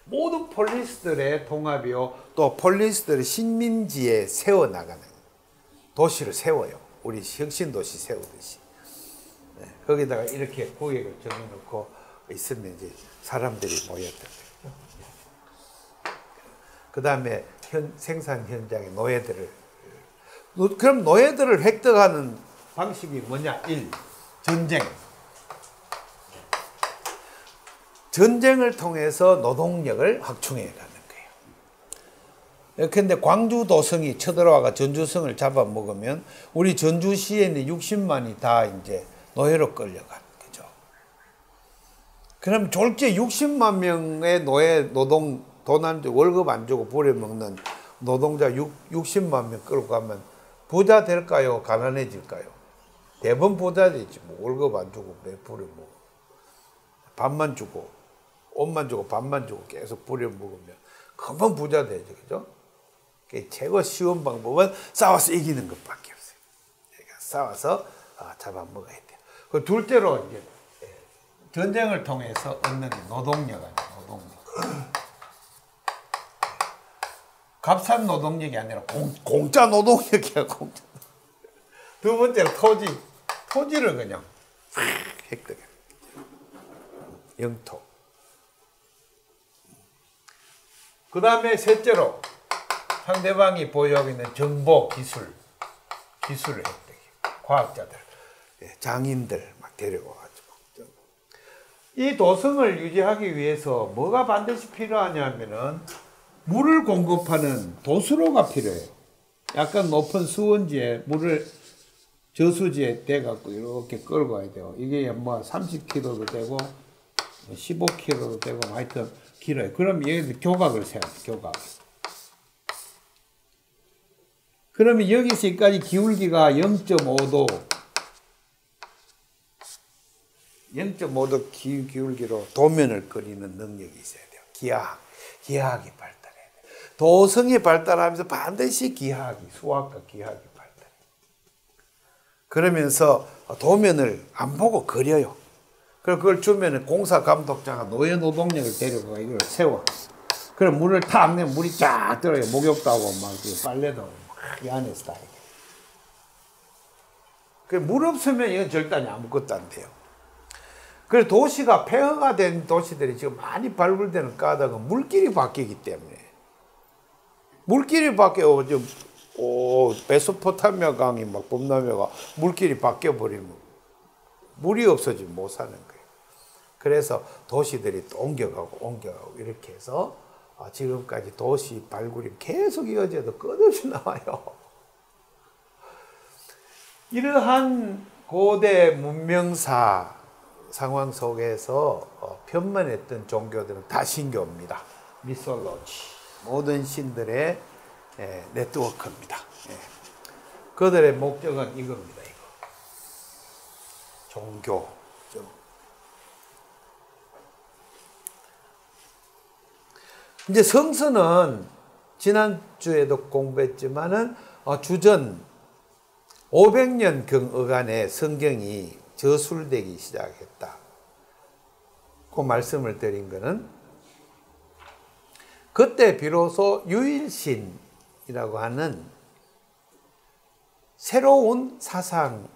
모든 폴리스들의 통합이요, 또 폴리스들의 식민지에 세워나가는 도시를 세워요. 우리 혁신도시 세우듯이. 거기다가 이렇게 고객을 정해놓고 있으면 이제 사람들이 모였던 거죠. 그 다음에 생산 현장에 노예들을, 그럼 노예들을 획득하는 방식이 뭐냐? 1. 전쟁. 전쟁을 통해서 노동력을 확충해 가는 거예요. 근데 광주 도성이 쳐들어와가 전주성을 잡아먹으면 우리 전주시에 있는 60만이 다 이제 노예로 끌려간 거죠. 그럼 졸제 60만 명의 노동 돈 안 주고 월급 안 주고 부려먹는 노동자 60만 명 끌고 가면 부자 될까요? 가난해질까요? 대부분 부자 되지. 뭐 월급 안 주고 매 부려먹어. 밥만 주고 옷만 주고 밥만 주고 계속 부려먹으면 금방 부자 되죠. 그죠? 최고 쉬운 방법은 싸워서 이기는 것밖에 없어요. 그러니까 싸워서 잡아먹어야 돼요. 그 둘째로 이제 전쟁을 통해서 얻는 게 노동력 아니에요. 노동력. 값싼 노동력이 아니라 공짜 노동력이야. 공짜. 두 번째로 토지를 그냥 획득해. 영토. 그 다음에 셋째로 상대방이 보유하고 있는 정보, 기술을 획득해. 과학자들, 장인들 막 데려와가지고. 이 도성을 유지하기 위해서 뭐가 반드시 필요하냐면은 물을 공급하는 도수로가 필요해요. 약간 높은 수온지에 물을 저수지에 대갖고 이렇게 끌고 와야 돼요. 이게 뭐 30kg도 되고 15kg도 되고 하여튼 길어요. 그럼 여기서 교각을 세워요. 교각을. 그러면 여기서 여기까지 기울기가 0.5도 0.5도 기울기로 도면을 그리는 능력이 있어야 돼요. 기하학이 발달해야 돼요. 도성이 발달하면서 반드시 수학과 기하학이 발달해요. 그러면서 도면을 안 보고 그려요. 그걸 주면 공사 감독자가 노예 노동력을 데려가 이걸 세워. 그럼 물을 탁 내면 물이 쫙 들어요. 목욕도 하고 막 빨래도 하고 막 이 안에서 다 이게. 물 없으면 이건 절대 아무것도 안 돼요. 그래서 도시가 폐허가 된 도시들이 지금 많이 발굴되는 까닭은 물길이 바뀌기 때문에. 물길이 바뀌어 지금 메소포타미아 강이 막 범람해가 물길이 바뀌어 버리면 물이 없어지면 못 사는 거예요. 그래서 도시들이 또 옮겨가고 이렇게 해서 지금까지 도시 발굴이 계속 이어져도 끝없이 나와요. 이러한 고대 문명사 상황 속에서 편만했던 종교들은 다 신교입니다. 미솔로지. 모든 신들의 네트워크입니다. 그들의 목적은 이겁니다. 종교. 이제 성서는 지난주에도 공부했지만은 주전 500년 어간에 성경이 저술되기 시작했다. 그 말씀을 드린 거는 그때 비로소 유일신이라고 하는 새로운 사상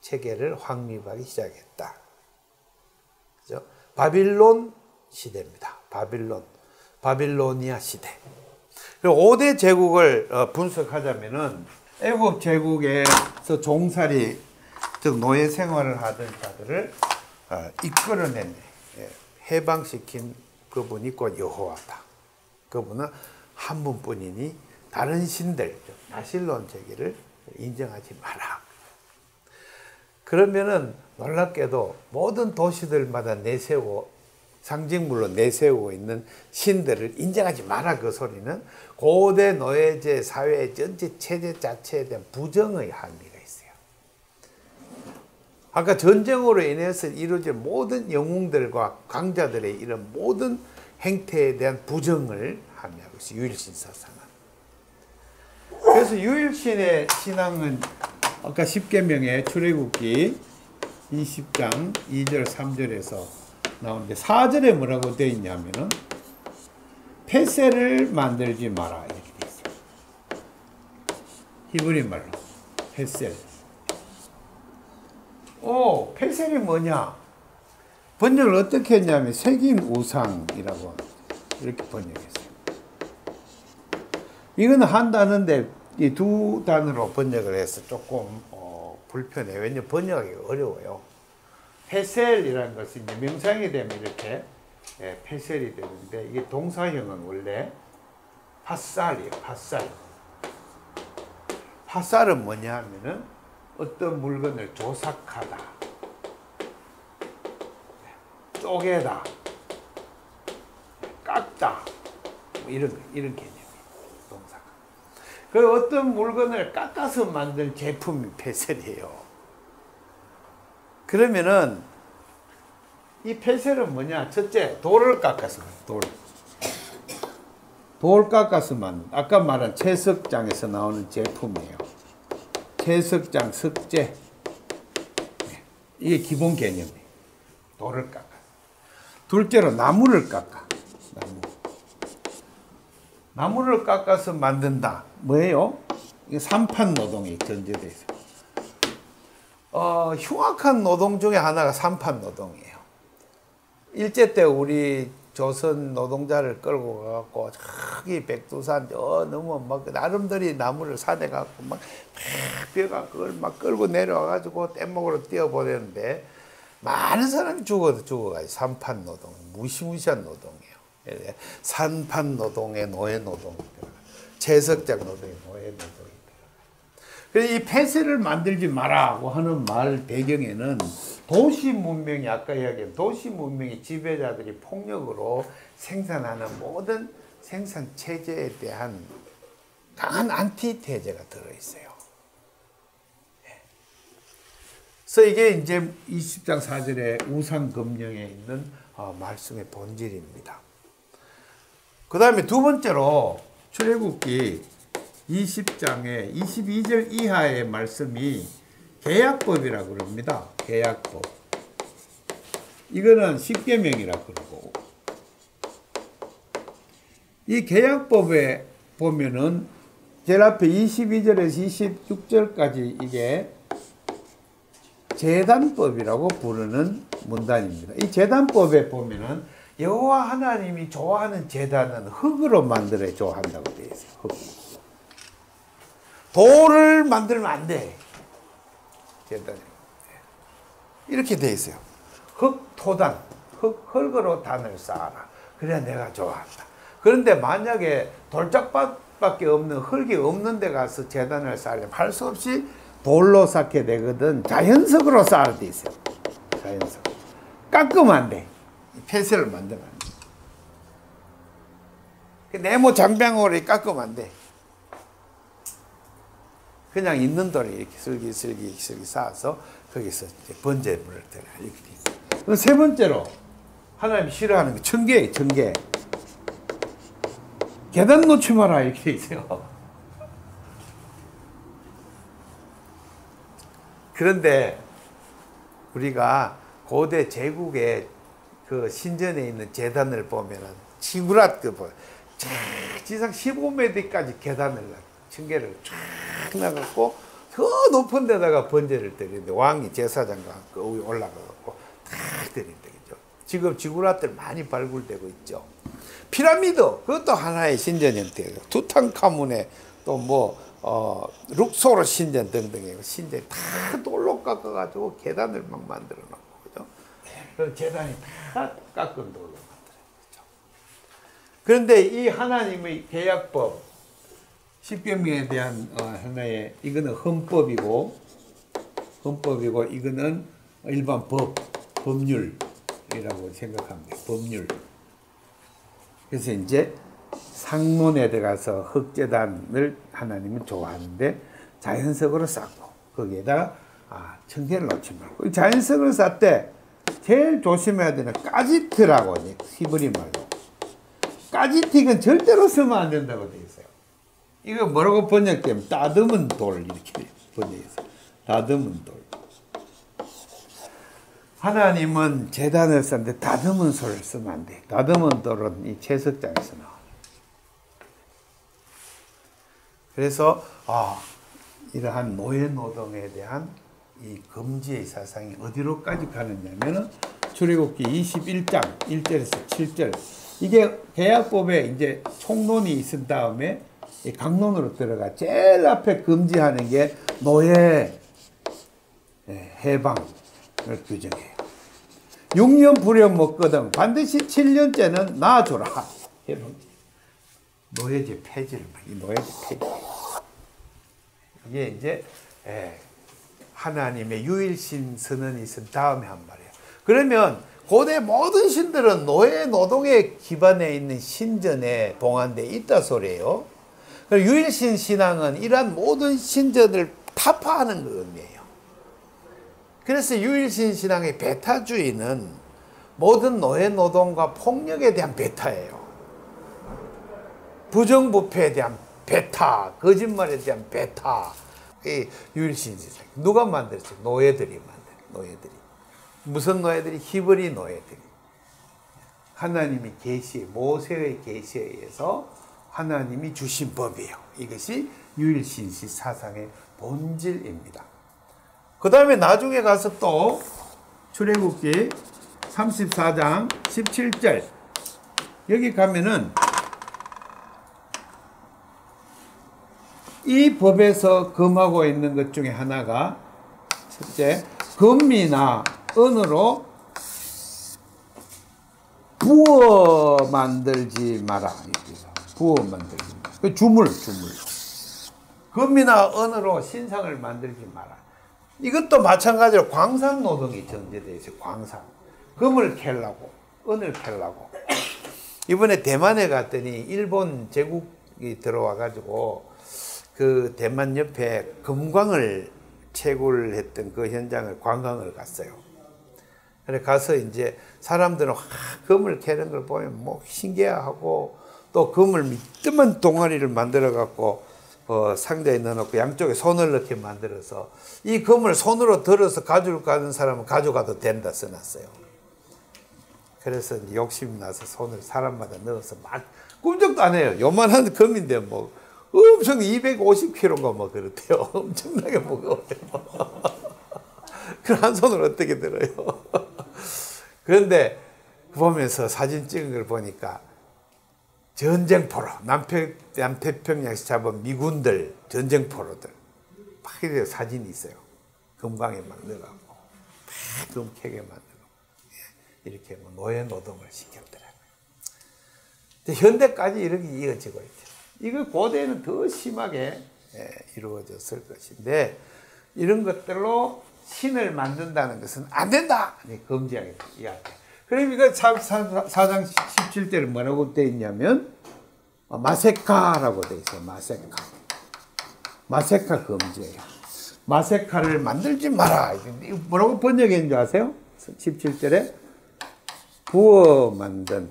체계를 확립하기 시작했다. 그죠? 바빌론 시대입니다. 바빌로니아 시대. 그리고 5대 제국을 분석하자면은 애국 제국에서 종살이 즉 노예 생활을 하던 자들을 이끌어낸 해방시킨 그분이 곧 여호와다. 그분은 한 분뿐이니 다른 신들 나실론 제기를 인정하지 마라. 그러면은 놀랍게도 모든 도시들마다 상징물로 내세우고 있는 신들을 인정하지 마라. 그 소리는 고대 노예제 사회의 전체 체제 자체에 대한 부정의 함의가 있어요. 아까 전쟁으로 인해서 이루어진 모든 영웅들과 강자들의 이런 모든 행태에 대한 부정을 함의하고 있어요. 유일신 사상은. 그래서 유일신의 신앙은 아까 십계명의 출애굽기 20장 2절 3절에서 나오는데 4절에 뭐라고 되어 있냐면은 폐쇄를 만들지 마라 이렇게 되어 있어요. 히브리 말로 폐쇄. 폐쇄이 뭐냐? 번역을 어떻게 했냐면 새긴 우상이라고 이렇게 번역했어요. 이거는 한 단어인데 이 두 단어로 번역을 해서 조금 불편해요. 왜냐면 번역하기 어려워요. 페셀이라는 것은 이제 명상이 되면 이렇게 페셀이 되는데 이게 동사형은 원래 팥살이에요. 팥살. 팥살은 뭐냐 하면은 어떤 물건을 조삭하다, 쪼개다, 깎다, 뭐 이런 개념이에요. 동사가. 그 어떤 물건을 깎아서 만든 제품이 폐셀이에요. 그러면은 이 폐셀은 뭐냐? 첫째, 돌을 깎아서 돌 깎아서 만든, 아까 말한 채석장에서 나오는 제품이에요. 채석장, 석재. 이게 기본 개념이에요. 돌을 깎아. 둘째로 나무를 깎아. 나무를 깎아서 만든다. 뭐예요? 이게 삼판 노동이 전제되어 있어요. 흉악한 노동 중에 하나가 삼판 노동이에요. 일제 때 우리 조선 노동자를 끌고 가갖고 저기 백두산 저 너무 막 나름대로 나무를 산에 갖고 막 벼가 그걸 막 끌고 내려와가지고 뗏목으로 뛰어보내는데 많은 사람이 죽어가지고 삼판 노동, 무시무시한 노동이에요. 산판 노동의 노예 노동, 채석장 노동의 노예 노동. 그래서 이 폐쇄를 만들지 마라고 하는 말 배경에는 도시 문명이, 아까 이야기한 도시 문명의 지배자들이 폭력으로 생산하는 모든 생산 체제에 대한 강한 안티테제가 들어있어요. 그래서 이게 이제 20장 4절의 우상검령에 있는 말씀의 본질입니다. 그 다음에 두 번째로 출애굽기 20장의 22절 이하의 말씀이 계약법이라고 그럽니다. 계약법. 이거는 십계명이라고 그러고, 이 계약법에 보면은 제일 앞에 22절에서 26절까지 이게 제단법이라고 부르는 문단입니다. 이 제단법에 보면은 여호와 하나님이 좋아하는 제단은 흙으로 만들어 좋아한다고 되어 있어요. 흙. 돌을 만들면 안 돼. 제단이. 이렇게 되어 있어요. 흙토단, 흙으로 단을 쌓아라. 그래야 내가 좋아한다. 그런데 만약에 돌짝밭밖에 없는 흙이 없는 데 가서 제단을 쌓으려면 할 수 없이 돌로 쌓게 되거든. 자연석으로 쌓아야 돼 있어요. 자연석. 깎으면 안 돼. 폐쇄를 만들면 안 돼. 네모 장병으로 깎으면 안 돼. 그냥 있는 돌에 이렇게 슬기슬기 쌓아서 거기서 이제 번제물을 드려. 이렇게 돼 있어요. 세 번째로 하나님이 싫어하는 게 청계예요. 청계. 계단 놓지 마라 이렇게 돼 있어요. 그런데 우리가 고대 제국의 그 신전에 있는 제단을 보면은 지구랏 지상 15m까지 계단을 청계를 쫙 나갔고 더 높은 데다가 번제를 드리는데 왕이 제사장과 그 위에 올라가고 다 드린다. 그죠? 지금 지구랏들 많이 발굴되고 있죠. 피라미드 그것도 하나의 신전 형태예요. 투탕카문의 또 뭐 룩소르 신전 등등의 신전 다 돌로 깎아가지고 계단을 막 만들어 놓고 그죠? 그럼 제단이 다 깎은 돌로 만들어요. 그런데 이 하나님의 계약법 십계명에 대한 하나의 이거는 헌법이고 이거는 일반 법률이라고 생각합니다. 법률. 그래서 이제 상론에 들어가서 흙제단을 하나님은 좋아하는데 자연석으로 쌓고 거기에다가 청계를 놓지 말고 자연석으로 쌓되 제일 조심해야 되는 까지트라고 히브리 말로 까지틱은 절대로 쓰면 안 된다고 되어 있어요. 이거 뭐라고 번역되면 다듬은 돌 이렇게 번역해서 다듬은 돌. 하나님은 제단을 썼는데 다듬은 돌을 쓰면 안 돼. 다듬은 돌은 이 채석장에서 나와. 그래서 이러한 노예 노동에 대한 이 금지의 사상이 어디로까지 가느냐면은 출애굽기 21장 1절에서 7절. 이게 계약법에 이제 총론이 있은 다음에 이 강론으로 들어가 제일 앞에 금지하는 게 노예 해방을 규정해요. 6년 부려 먹거든 반드시 7년째는 놔줘라. 노예제 폐지를 이 노예제 폐지. 이게 이제 하나님의 유일신 선언이 있은 다음에 한 말이에요. 그러면 고대 모든 신들은 노예 노동에 기반해 있는 신전에 동안돼 있다 소리예요. 유일신 신앙은 이러한 모든 신전을 타파하는 그 의미예요. 그래서 유일신 신앙의 배타주의는 모든 노예 노동과 폭력에 대한 배타예요. 부정부패에 대한 배타, 거짓말에 대한 배타. 이 유일신 신앙. 누가 만들었어요? 노예들이 만들어요. 노예들이. 무슨 노예들이? 히브리 노예들이. 하나님의 계시, 모세의 계시에 의해서 하나님이 주신 법이에요. 이것이 유일신시 사상의 본질입니다. 그 다음에 나중에 가서 또 출애굽기 34장 17절 여기 가면은 이 법에서 금하고 있는 것 중에 하나가 첫째, 금이나 은으로 부어 만들지 마라. 부어 만들지 마라. 주물. 금이나 은으로 신상을 만들지 마라. 이것도 마찬가지로 광산 노동이 전제되어 있어요. 광산. 금을 캐려고, 은을 캐려고. 이번에 대만에 갔더니 일본 제국이 들어와가지고 그 대만 옆에 금광을 채굴했던 그 현장을 관광을 갔어요. 그래 가서 이제 사람들은 금을 캐는 걸 보면 뭐 신기해하고 또 금을 미끄먼 동아리를 만들어 갖고 상자에 넣어놓고 양쪽에 손을 넣게 만들어서 이 금을 손으로 들어서 가지고 가는 사람은 가져가도 된다 써놨어요. 그래서 이제 욕심이 나서 손을 사람마다 넣어서 막 꿈쩍도 안 해요. 요만한 금인데 뭐 엄청 250kg인가 뭐 그렇대요. 엄청나게 무거워요. 그럼 한 손으로 어떻게 들어요? 그런데 보면서 사진 찍은 걸 보니까 전쟁포로 남태평양에서 잡은 미군들 전쟁포로들 막 이렇게 사진이 있어요. 금광에 막 넣어갖고 막 금캐게 만들고 이렇게 뭐 노예 노동을 시켰더라고요. 현대까지 이렇게 이어지고 있죠. 이거 고대에는 더 심하게 이루어졌을 것인데 이런 것들로 신을 만든다는 것은 안 된다. 금지하겠다. 이야기. 그럼 이거 4장 17절에 뭐라고 되어 있냐면 마세카라고 되어 있어요. 마세카. 마세카 금지예요. 마세카를 만들지 마라. 이거 뭐라고 번역했는 줄 아세요? 17절에 부어 만든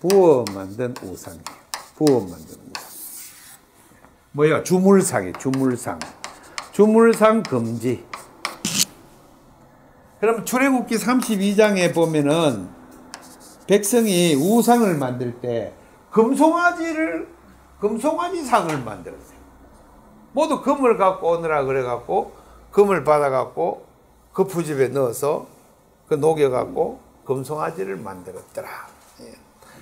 우상이에요. 부어 만든 우상. 뭐야? 주물상이에요. 주물상 금지. 그럼 출애굽기 32장에 보면은 백성이 우상을 만들 때 금송아지 상을 만들었어요. 모두 금을 갖고 오느라 그래갖고 금을 받아갖고 그 부집에 넣어서 그 녹여갖고 금송아지를 만들었더라.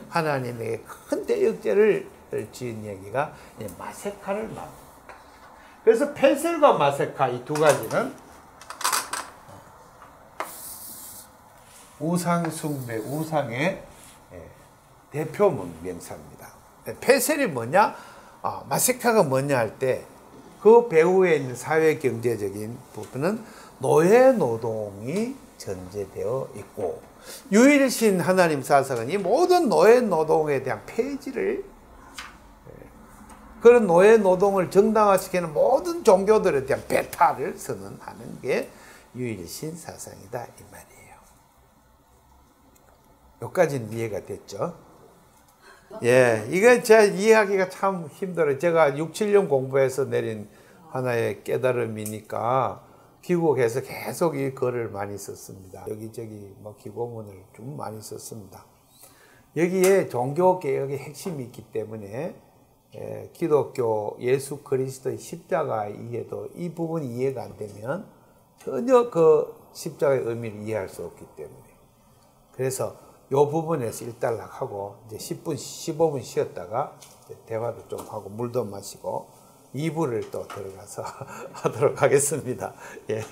하나님에게 큰 대역죄를 지은 얘기가 마세카를 만들었다. 그래서 펜슬과 마세카 이 두 가지는 우상 숭배, 우상의 대표 명사입니다. 페셀이 뭐냐? 마세카가 뭐냐 할 때 그 배후에 있는 사회 경제적인 부분은 노예 노동이 전제되어 있고 유일신 하나님 사상은 이 모든 노예 노동에 대한 폐지를 그런 노예 노동을 정당화시키는 모든 종교들에 대한 배타를 선언하는 게 유일신 사상이다 이 말이에요. 여기까지는 이해가 됐죠? 예, 이거 제가 이해하기가 참 힘들어요. 제가 6, 7년 공부해서 내린 하나의 깨달음이니까 귀국해서 계속 이 글을 많이 썼습니다. 여기저기 뭐 기고문을 좀 많이 썼습니다. 여기에 종교개혁의 핵심이 있기 때문에 기독교 예수 그리스도의 십자가 이해도 이 부분이 이해가 안 되면 전혀 그 십자가의 의미를 이해할 수 없기 때문에 그래서 이 부분에서 일단락하고 이제 10분, 15분 쉬었다가 대화도 좀 하고 물도 마시고 2부를 또 들어가서 하도록 하겠습니다. 예.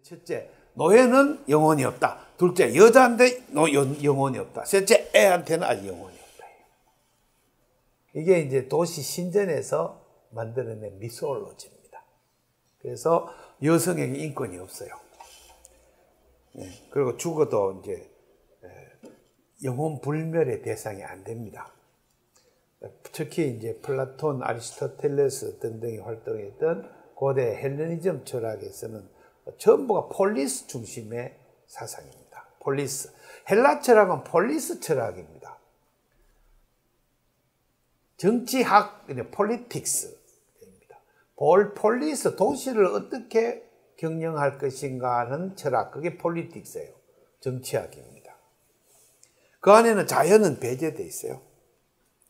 첫째, 노예는 영혼이 없다. 둘째, 여자한테 영혼이 없다. 셋째, 애한테는 아직 영혼이 없다. 이게 이제 도시 신전에서 만들어낸 미소올로지입니다. 그래서 여성에게 인권이 없어요. 그리고 죽어도 이제 영혼 불멸의 대상이 안 됩니다. 특히 이제 플라톤, 아리스토텔레스 등등이 활동했던 고대 헬레니즘 철학에서는 전부가 폴리스 중심의 사상입니다. 폴리스. 헬라 철학은 폴리스 철학입니다. 정치학, 폴리틱스입니다. 폴리스, 도시를 어떻게 경영할 것인가 하는 철학, 그게 폴리틱스예요. 정치학입니다. 그 안에는 자연은 배제되어 있어요.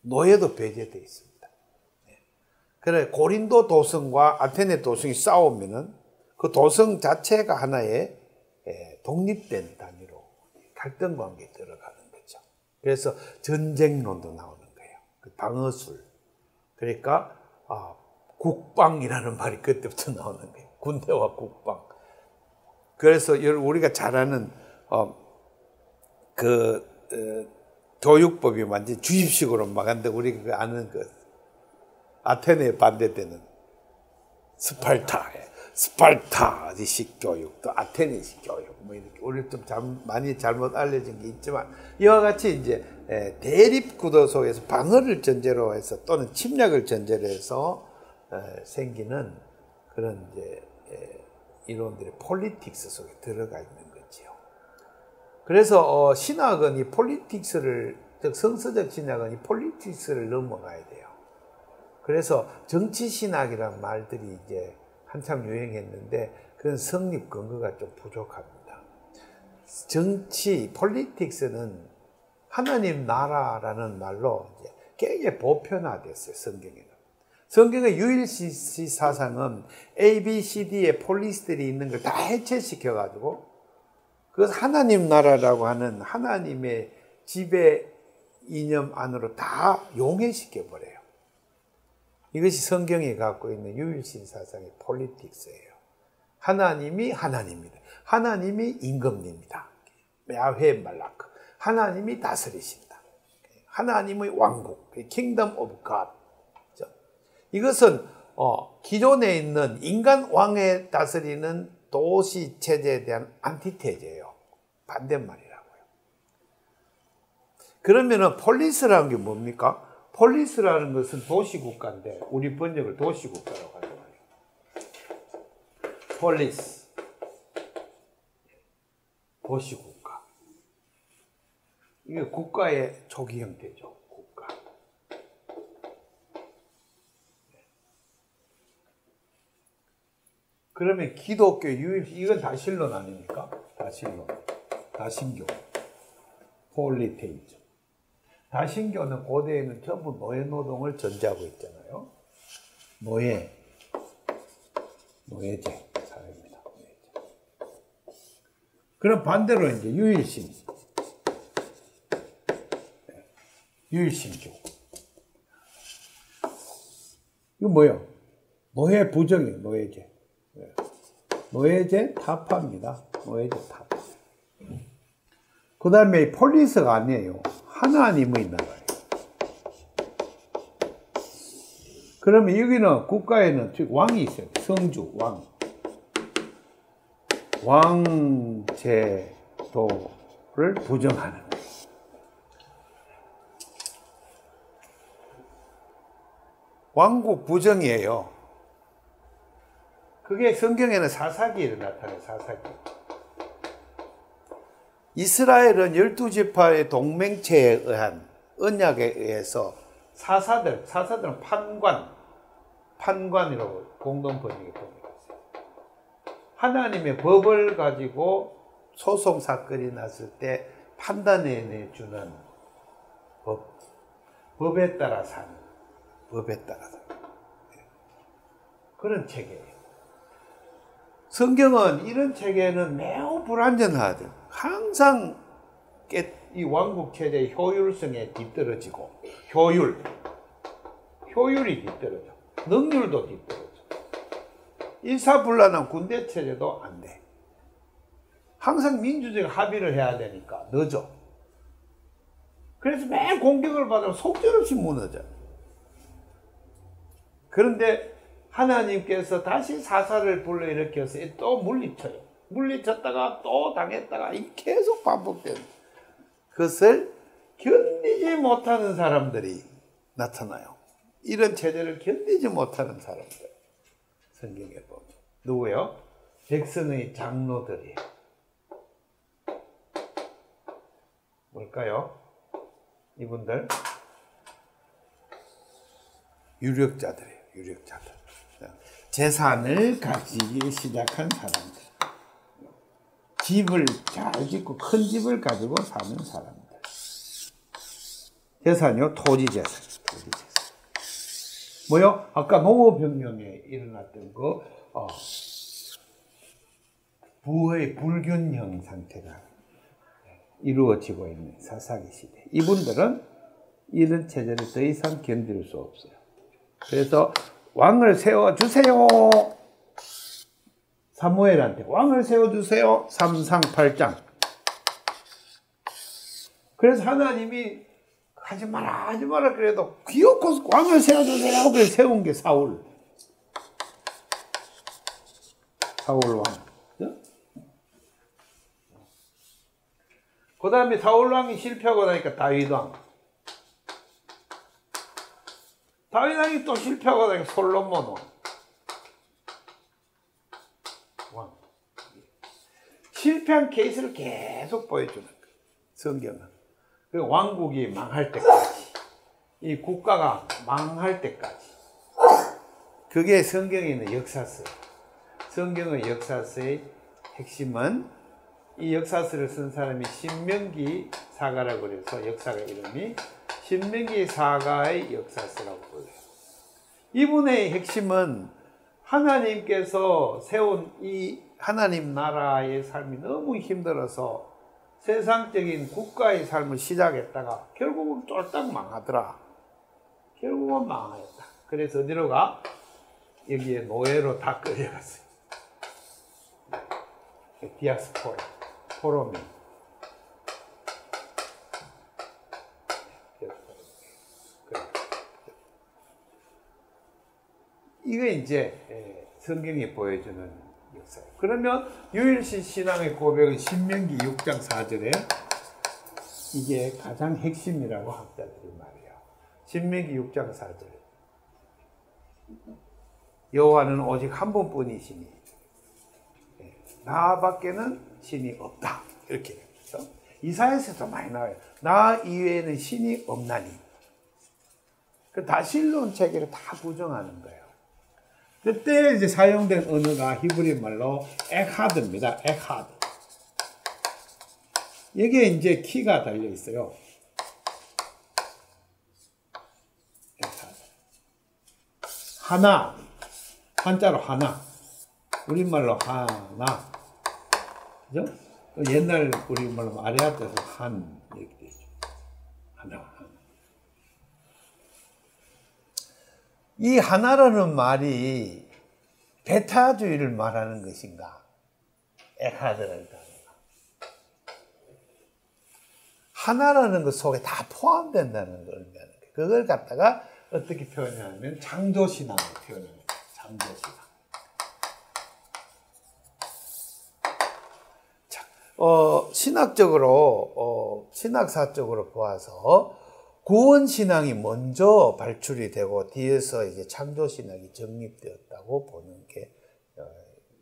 노예도 배제되어 있습니다. 그래, 고린도 도성과 아테네 도성이 싸우면은 그 도성 자체가 하나의 독립된 단위로 갈등 관계에 들어가는 거죠. 그래서 전쟁론도 나오는 거예요. 그 방어술. 그러니까, 국방이라는 말이 그때부터 나오는 거예요. 군대와 국방. 그래서 우리가 잘 아는, 교육법이 완전 주입식으로 막았는데, 우리가 아는 아테네에 반대되는 스파르타식 교육, 또 아테네식 교육, 뭐 이렇게 우리 좀 많이 잘못 알려진 게 있지만, 이와 같이 이제 대립 구도 속에서 방어를 전제로 해서 또는 침략을 전제로 해서 생기는 그런 이제 이론들이 폴리틱스 속에 들어가 있는 거지요. 그래서 신학은 이 폴리틱스를, 즉 성서적 신학은 이 폴리틱스를 넘어가야 돼요. 그래서 정치신학이라는 말들이 이제 한참 유행했는데 그건 성립 근거가 좀 부족합니다. 정치, 폴리틱스는 하나님 나라라는 말로 이제 굉장히 보편화됐어요, 성경에는. 성경의 유일시 사상은 A, B, C, D의 폴리스들이 있는 걸 다 해체시켜가지고 그것 하나님 나라라고 하는 하나님의 지배 이념 안으로 다 용해시켜버려요. 이것이 성경이 갖고 있는 유일신 사상의 폴리틱스예요. 하나님이 하나님입니다. 하나님이 임금님이다. 야훼 말라크. 하나님이 다스리신다. 하나님의 왕국, 킹덤 오브 갓. 이것은 기존에 있는 인간 왕에 다스리는 도시 체제에 대한 안티테제예요. 반대말이라고요. 그러면은 폴리스라는 게 뭡니까? 폴리스라는 것은 도시국가인데 우리 번역을 도시국가라고 하죠. 폴리스, 도시국가. 이게 국가의 초기 형태죠. 국가. 그러면 기독교 유일, 이건 다신론 아닙니까? 다신론, 다신교, 폴리테이즘. 다신교는 고대에는 전부 노예 노동을 전제하고 있잖아요. 노예제 사회입니다. 노예제. 그럼 반대로 이제 유일신교. 이거 뭐예요? 노예 부정이에요, 노예제. 노예제 타파입니다. 노예제 타파. 그 다음에 폴리스가 아니에요. 하나님의 나라예요. 그러면 여기는 국가에는 왕이 있어요. 성주, 왕. 왕제도를 부정하는 거예요. 왕국 부정이에요. 그게 성경에는 사사기를 나타내요. 사사기. 이스라엘은 12지파의 동맹체에 의한 언약에 의해서 사사들은 판관이라고 공동 번역에 봅니다. 하나님의 법을 가지고 소송 사건이 났을 때 판단해 내주는 법에 따라 사는, 그런 체계예요. 성경은 이런 체계는 매우 불완전하죠. 항상 이 왕국 체제의 효율성에 뒤떨어지고, 효율이 뒤떨어져. 능률도 뒤떨어져. 일사불란한 군대 체제도 안 돼. 항상 민주적 합의를 해야 되니까 늦어. 그래서 매일 공격을 받으면 속절없이 무너져. 그런데 하나님께서 다시 사사를 불러일으켜서 또 물리쳐요. 물리쳤다가 또 당했다가 이 계속 반복되는 그것을 견디지 못하는 사람들이 나타나요. 이런 체제를 견디지 못하는 사람들. 성경에 보면. 누구요? 백성의 장로들이에요. 뭘까요? 이분들? 유력자들이에요. 유력자들. 재산을 가지기 시작한 사람들. 집을 잘 짓고 큰 집을 가지고 사는 사람들. 재산이요? 토지재산. 토지재산. 뭐요? 아까 농업혁명에 일어났던 부의 불균형 상태가 이루어지고 있는 사사기 시대. 이분들은 이런 체제를 더 이상 견딜 수 없어요. 그래서 왕을 세워주세요. 사무엘한테 왕을 세워주세요. 3상 8장. 그래서 하나님이 하지 마라 그래도 귀엽고 왕을 세워주세요. 그래서 세운 게 사울 왕. 그 다음에 사울 왕이 실패하고 나니까 다윗 왕. 다윗 왕이 또 실패하고 나니까 솔로몬 왕. 실패한 케이스를 계속 보여주는 거예요. 성경은. 그 왕국이 망할 때까지, 이 국가가 망할 때까지. 그게 성경에 있는 역사서. 성경의 역사서의 핵심은 이 역사서를 쓴 사람이 신명기 사가라고 그래서 역사가 이름이 신명기 사가의 역사서라고 불러요. 이분의 핵심은 하나님께서 세운 이 하나님 나라의 삶이 너무 힘들어서 세상적인 국가의 삶을 시작했다가 결국은 쫄딱 망하더라. 결국은 망하였다. 그래서 어디로 가? 여기에 노예로 다 끌려갔어요. 디아스포라, 포로민. 이게 이제 성경이 보여주는 역사예요. 그러면 유일신 신앙의 고백은 신명기 6장 4절에 이게 가장 핵심이라고 학자들이 말해요. 신명기 6장 4절. 여호와는 오직 한 분뿐이시니 나밖에는 신이 없다. 이렇게 그렇죠? 이사야서도 많이 나와요. 나 이외에는 신이 없나니. 그 다실론 체계를 다 부정하는 거예요. 그때 이제 사용된 언어가 히브리 말로 에하드입니다. 에하드. 여기에 이제 키가 달려 있어요. 에하드. 하나. 한자로 하나. 우리말로 하나. 그죠? 옛날 우리말로 아레아트에서 한 얘기 되죠. 하나. 이 하나라는 말이 베타주의를 말하는 것인가? 에카드라는 단어가. 하나라는 것 속에 다 포함된다는 걸 의미하는 거예요. 그걸 갖다가 어떻게 표현하냐면 창조신앙을 표현합니다. 창조신앙. 자, 신학적으로, 신학사적으로 보아서 구원신앙이 먼저 발출이 되고 뒤에서 이제 창조신앙이 정립되었다고 보는 게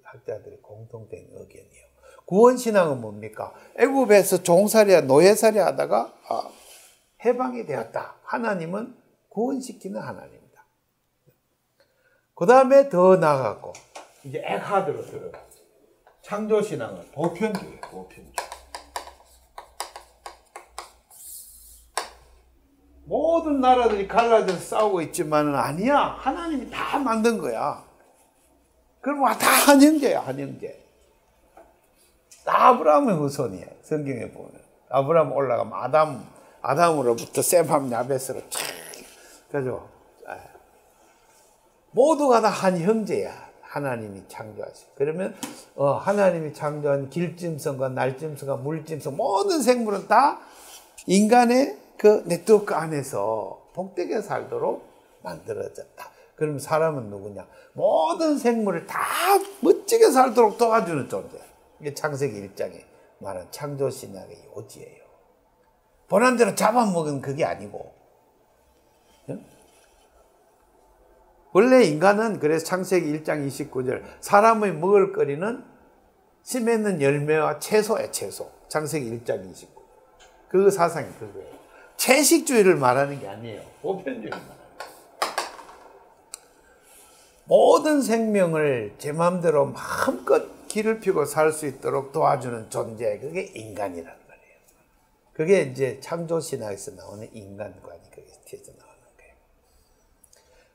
학자들의 공통된 의견이에요. 구원신앙은 뭡니까? 애굽에서 종살이야 노예살이 하다가 해방이 되었다. 하나님은 구원시키는 하나님이다. 그 다음에 더 나아가고 이제 에카드로 들어가죠. 창조신앙은 보편주의예요. 보편주의. 모든 나라들이 갈라져서 싸우고 있지만 아니야. 하나님이 다 만든 거야. 그럼 다 한 형제야. 한 형제. 아브라함의 후손이야. 성경에 보면. 아브라함 올라가면 아담으로부터 셈함 야벳으로 촥. 그죠? 모두가 다 한 형제야. 하나님이 창조하시. 그러면 하나님이 창조한 길짐승과 날짐승과 물짐승 모든 생물은 다 인간의 그 네트워크 안에서 복되게 살도록 만들어졌다. 그럼 사람은 누구냐? 모든 생물을 다 멋지게 살도록 도와주는 존재. 이게 창세기 1장에 말한 창조신학의 요지예요. 본한대로 잡아먹은 그게 아니고. 원래 인간은 그래서 창세기 1장 29절 사람의 먹을 거리는 씨 맺는 열매와 채소야, 채소. 창세기 1장 29. 그 사상이 그거예요. 채식주의를 말하는 게 아니에요. 보편주의를 말하는 거예요. 모든 생명을 제 마음대로 마음껏 길을 펴고 살 수 있도록 도와주는 존재, 그게 인간이라는 거예요. 그게 이제 창조신학에서 나오는 인간관이 거기서 나오는 거예요.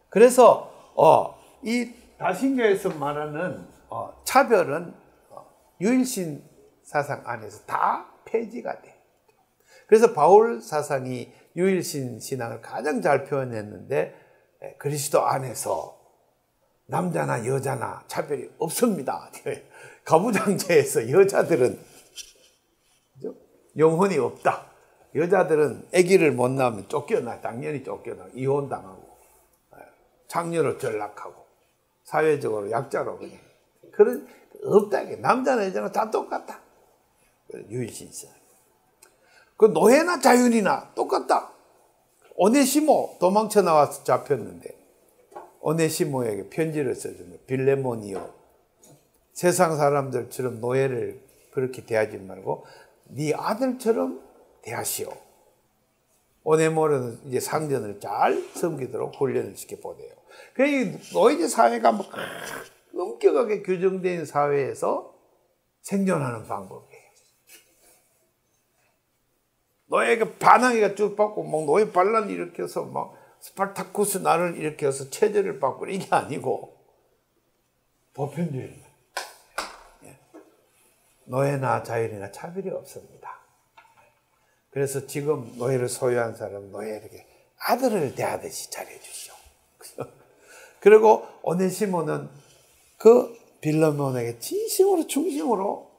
그래서 이 다신교에서 말하는 차별은 유일신 사상 안에서 다 폐지가 돼요. 그래서 바울 사상이 유일신 신앙을 가장 잘 표현했는데 그리스도 안에서 남자나 여자나 차별이 없습니다. 가부장제에서 여자들은 영혼이 없다. 여자들은 아기를 못 낳으면 쫓겨나, 당연히 쫓겨나, 이혼당하고 장녀로 전락하고 사회적으로 약자로 그냥 그런 없다. 남자나 여자나 다 똑같다. 유일신상. 그 노예나 자유인이나 똑같다. 오네시모 도망쳐 나와서 잡혔는데 오네시모에게 편지를 써준 거예요. 빌레몬이요. 세상 사람들처럼 노예를 그렇게 대하지 말고 네 아들처럼 대하시오. 오네모는 이제 상전을 잘 섬기도록 훈련을 시켜보내요. 그 노예제 사회가 뭐 엄격하게 규정된 사회에서 생존하는 방법이에요. 노예가 반항이가 쭉 받고 막 노예 반란 일으켜서 막 스파르타쿠스 나를 일으켜서 체제를 바꾸고 이게 아니고 보편주의입니다. 노예나 자율이나 차별이 없습니다. 그래서 지금 노예를 소유한 사람은 노예에게 아들을 대하듯이 잘해주시오. 그리고 오네시모는 그 빌레몬에게 진심으로 중심으로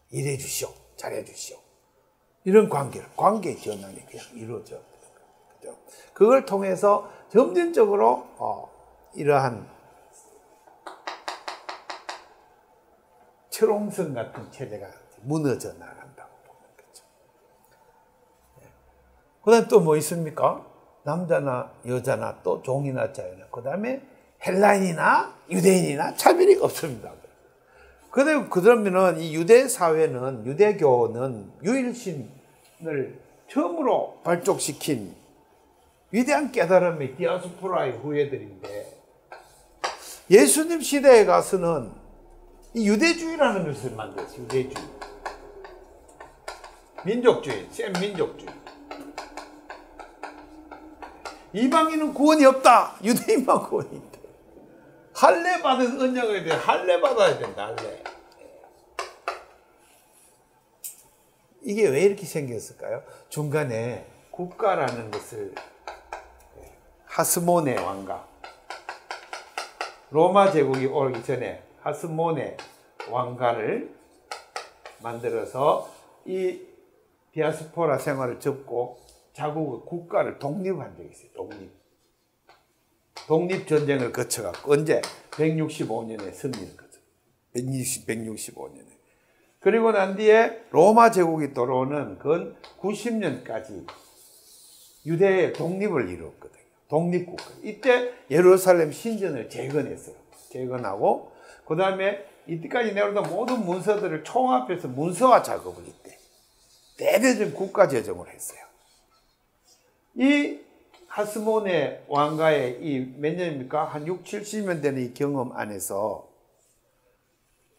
일해주시오. 잘해주시오. 이런 관계의 전환이 그냥 이루어져. 그죠? 그걸 통해서 점진적으로 이러한 철옹성 같은 체제가 무너져 나간다고 보는 거죠. 그 다음에 또 뭐 있습니까? 남자나 여자나 또 종이나 자유나 그 다음에 헬라인이나 유대인이나 차별이 없습니다. 그러면은 이 유대 사회는, 유대교는 유일신을 처음으로 발족시킨 위대한 깨달음의 디아스포라의 후예들인데 예수님 시대에 가서는 이 유대주의라는 것을 만들었어요. 유대주의. 민족주의, 민족주의. 이방인은 구원이 없다. 유대인만 구원이 있다. 할례 받은 언약에 대해 할례 받아야 된다. 할례. 이게 왜 이렇게 생겼을까요? 중간에 국가라는 것을 하스모네 왕가, 로마 제국이 오기 전에 하스모네 왕가를 만들어서 이 디아스포라 생활을 접고 자국의 국가를 독립한 적이 있어요. 독립전쟁을 거쳐갖고 언제? 165년에 승리를 거쳐. 165년에. 그리고 난 뒤에 로마 제국이 들어오는 건 90년까지 유대의 독립을 이루었거든요. 독립국가. 이때 예루살렘 신전을 재건했어요. 재건하고 그 다음에 이때까지 내려오던 모든 문서들을 총합해서 문서화 작업을 이때 대대적 국가 재정을 했어요. 이 하스모네 왕가의 이 몇 년입니까? 한 6, 70년 되는 이 경험 안에서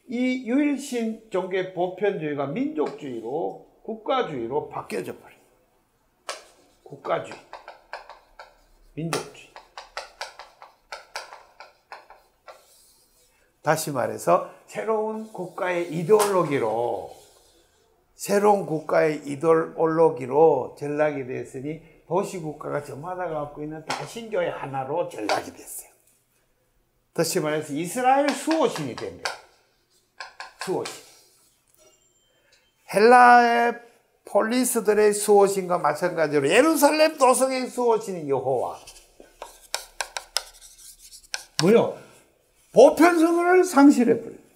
이 유일신 종교의 보편주의가 민족주의로 국가주의로 바뀌어져 버려요. 국가주의, 민족주의. 다시 말해서 새로운 국가의 이데올로기로 전락이 됐으니 도시국가가 저마다 갖고 있는 다신교의 하나로 전락이 됐어요. 다시 말해서 이스라엘 수호신이 된 거예요. 수호신. 헬라의 폴리스들의 수호신과 마찬가지로 예루살렘 도성의 수호신이 여호와. 뭐요? 보편성을 상실해버려요.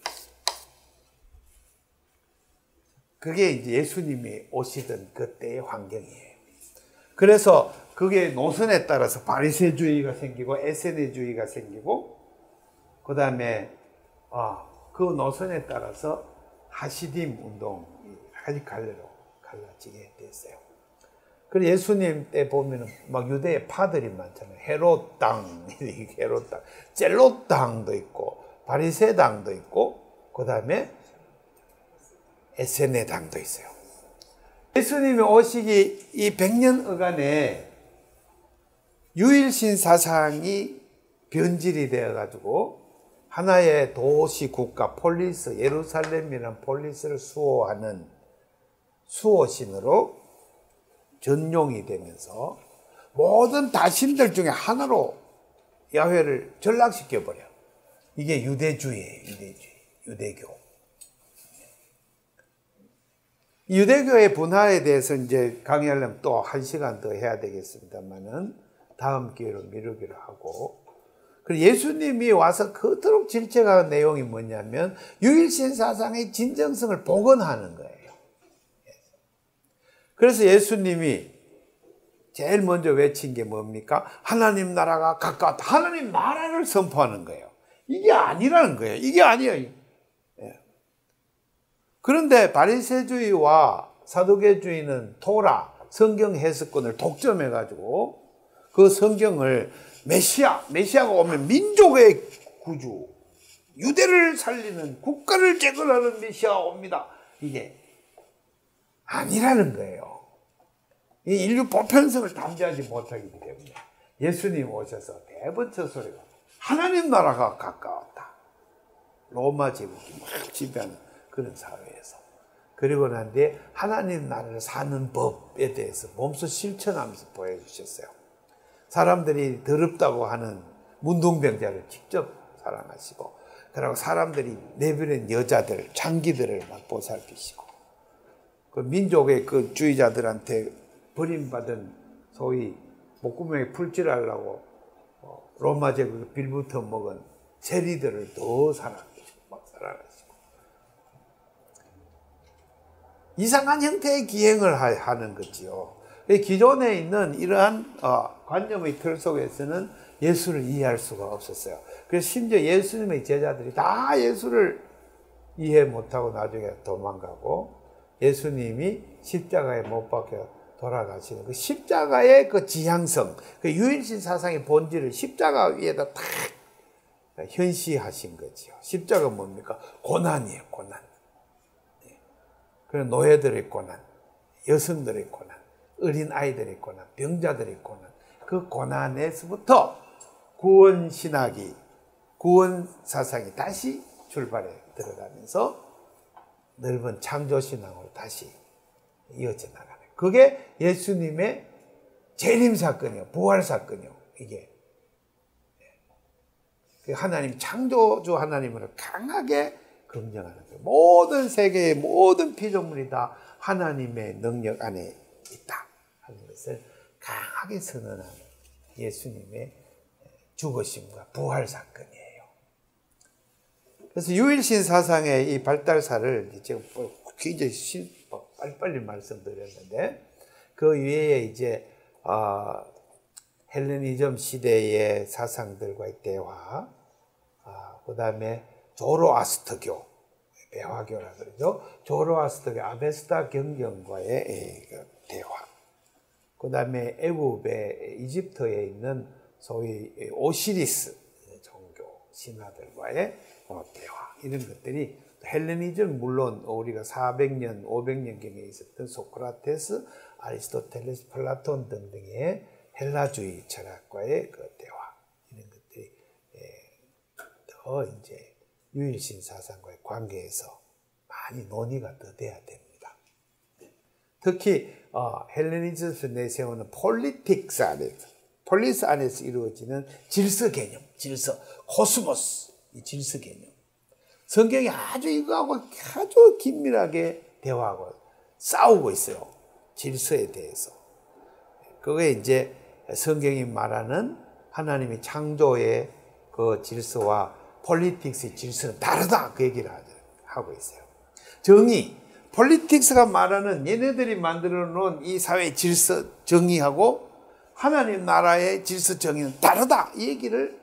그게 이제 예수님이 오시던 그때의 환경이에요. 그래서 그게 노선에 따라서 바리새주의가 생기고 에세네주의가 생기고, 그 다음에 그 노선에 따라서 하시딤 운동이 갈래로 갈라지게 됐어요. 그리고 예수님 때 보면은 막 유대의 파들이 많잖아요. 헤롯 당, 헤롯 당, 젤롯 당도 있고, 바리새 당도 있고, 그 다음에 에세네 당도 있어요. 예수님이 오시기 이 100년여간에 유일신 사상이 변질이 되어가지고 하나의 도시 국가 폴리스, 예루살렘이라는 폴리스를 수호하는 수호신으로 전용이 되면서 모든 다신들 중에 하나로 야훼를 전락시켜버려. 이게 유대주의예요. 유대교. 유대교의 분화에 대해서 이제 강의하려면 또 1시간 더 해야 되겠습니다만은 다음 기회로 미루기로 하고, 그리고 예수님이 와서 그토록 질책하는 내용이 뭐냐면 유일신 사상의 진정성을 복원하는 거예요. 그래서 예수님이 제일 먼저 외친 게 뭡니까? 하나님 나라가 가까웠다. 하나님 나라를 선포하는 거예요. 이게 아니라는 거예요. 이게 아니에요. 그런데 바리새주의와 사두개주의는 토라, 성경 해석권을 독점해가지고 그 성경을 메시아가 오면 민족의 구주, 유대를 살리는, 국가를 재건하는 메시아가 옵니다. 이게 아니라는 거예요. 이 인류 보편성을 담대하지 못하기 때문에 예수님 오셔서 대번쩍 소리가 하나님 나라가 가까웠다. 로마 제국이 막 지배하는 그런 사회에서. 그리고 난 뒤에 하나님 나라를 사는 법에 대해서 몸소 실천하면서 보여주셨어요. 사람들이 더럽다고 하는 문둥병자를 직접 사랑하시고, 그리고 사람들이 내버린 여자들, 장기들을 막 보살피시고, 그 민족의 그 주의자들한테 버림받은 소위 목구멍에 풀칠하려고 로마 제국에 빌부터 먹은 세리들을 더 사랑하시고, 막 사랑하시고. 이상한 형태의 기행을 하는 거지요. 기존에 있는 이러한 관념의 틀 속에서는 예수를 이해할 수가 없었어요. 그래서 심지어 예수님의 제자들이 다 예수를 이해 못하고 나중에 도망가고, 예수님이 십자가에 못 박혀 돌아가시는 그 십자가의 그 지향성, 그 유일신 사상의 본질을 십자가 위에다 탁 현시하신 거지요. 십자가 뭡니까? 고난이에요, 고난. 그런 노예들의 고난, 여성들의 고난, 어린 아이들의 고난, 병자들의 고난, 그 고난에서부터 구원 신학이, 구원 사상이 다시 출발해 들어가면서 넓은 창조 신앙으로 다시 이어져 나가는. 그게 예수님의 재림 사건이요, 부활 사건이요. 이게 하나님 창조주 하나님을 강하게 긍정하는 거예요. 모든 세계의 모든 피조물이 다 하나님의 능력 안에 있다 하는 것을 강하게 선언하는 예수님의 죽으심과 부활 사건이에요. 그래서 유일신 사상의 이 발달사를 제가 굉장히 빨리빨리 말씀드렸는데, 그 위에 이제 헬레니즘 시대의 사상들과의 대화, 그 다음에 조로아스터교, 배화교라 그러죠. 조로아스터교 아베스타 경전과의 대화. 그 다음에 애굽의 이집트에 있는 소위 오시리스 종교 신화들과의 대화. 이런 것들이 헬레니즘, 물론 우리가 400년, 500년경에 있었던 소크라테스, 아리스토텔레스, 플라톤 등등의 헬라주의 철학과의 그 대화. 이런 것들이 더 이제 유일신 사상과의 관계에서 많이 논의가 더 돼야 됩니다. 특히 헬레니즘에서 내세우는 폴리틱스 안에서, 폴리스 안에서 이루어지는 질서 개념, 질서, 코스모스, 이 질서 개념. 성경이 아주 이거하고 아주 긴밀하게 대화하고 싸우고 있어요. 질서에 대해서. 그게 이제 성경이 말하는 하나님의 창조의 그 그 질서와 폴리틱스의 질서는 다르다. 그 얘기를 하고 있어요. 정의, 폴리틱스가 말하는 얘네들이 만들어 놓은 이 사회의 질서 정의하고 하나님 나라의 질서 정의는 다르다. 이 얘기를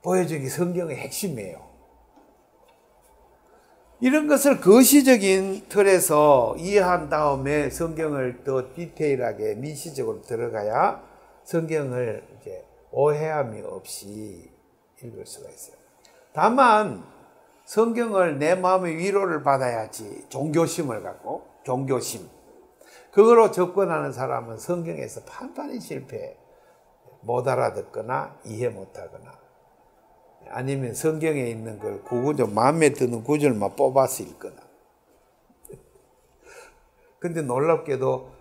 보여주기 성경의 핵심이에요. 이런 것을 거시적인 틀에서 이해한 다음에 성경을 더 디테일하게 민시적으로 들어가야 성경을 이제 오해함이 없이 읽을 수가 있어요. 다만 성경을 내 마음의 위로를 받아야지 종교심을 갖고 종교심 그거로 접근하는 사람은 성경에서 판판히 실패해. 못 알아듣거나 이해 못하거나 아니면 성경에 있는 걸 구구절 마음에 드는 구절만 뽑아서 읽거나. 근데 놀랍게도